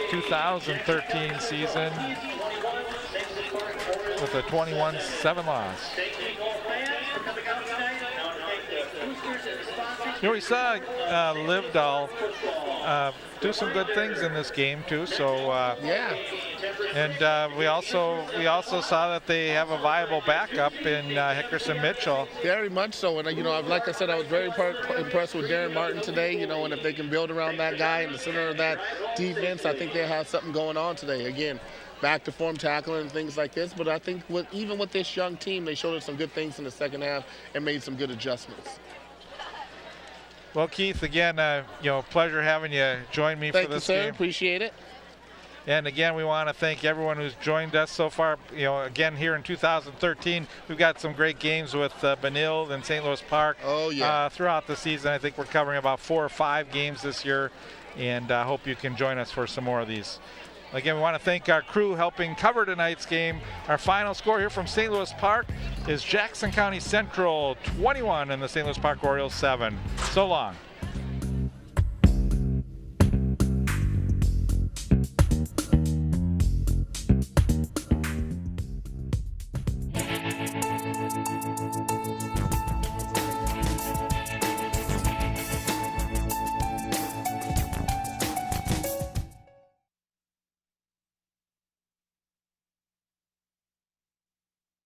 2013 season with a 21-7 loss. We saw Livdahl do some good things in this game too. So yeah. And we also saw that they have a viable backup in Hickerson Mitchell. Very much so, and like I said, I was very impressed with Darren Martin today. And if they can build around that guy in the center of that defense, I think they have something going on today. Again, back to form tackling and things like this. But I think even with this young team, they showed us some good things in the second half and made some good adjustments. Well, Keith, again, pleasure having you join me for this game. Thank you, sir. Appreciate it. And again, we want to thank everyone who's joined us so far. Again, here in 2013, we've got some great games with Benilde and St. Louis Park. Oh, yeah. Throughout the season, I think we're covering about 4 or 5 games this year, and I hope you can join us for some more of these. Again, we want to thank our crew helping cover tonight's game. Our final score here from St. Louis Park is Jackson County Central 21 and the St. Louis Park Orioles 7. So long.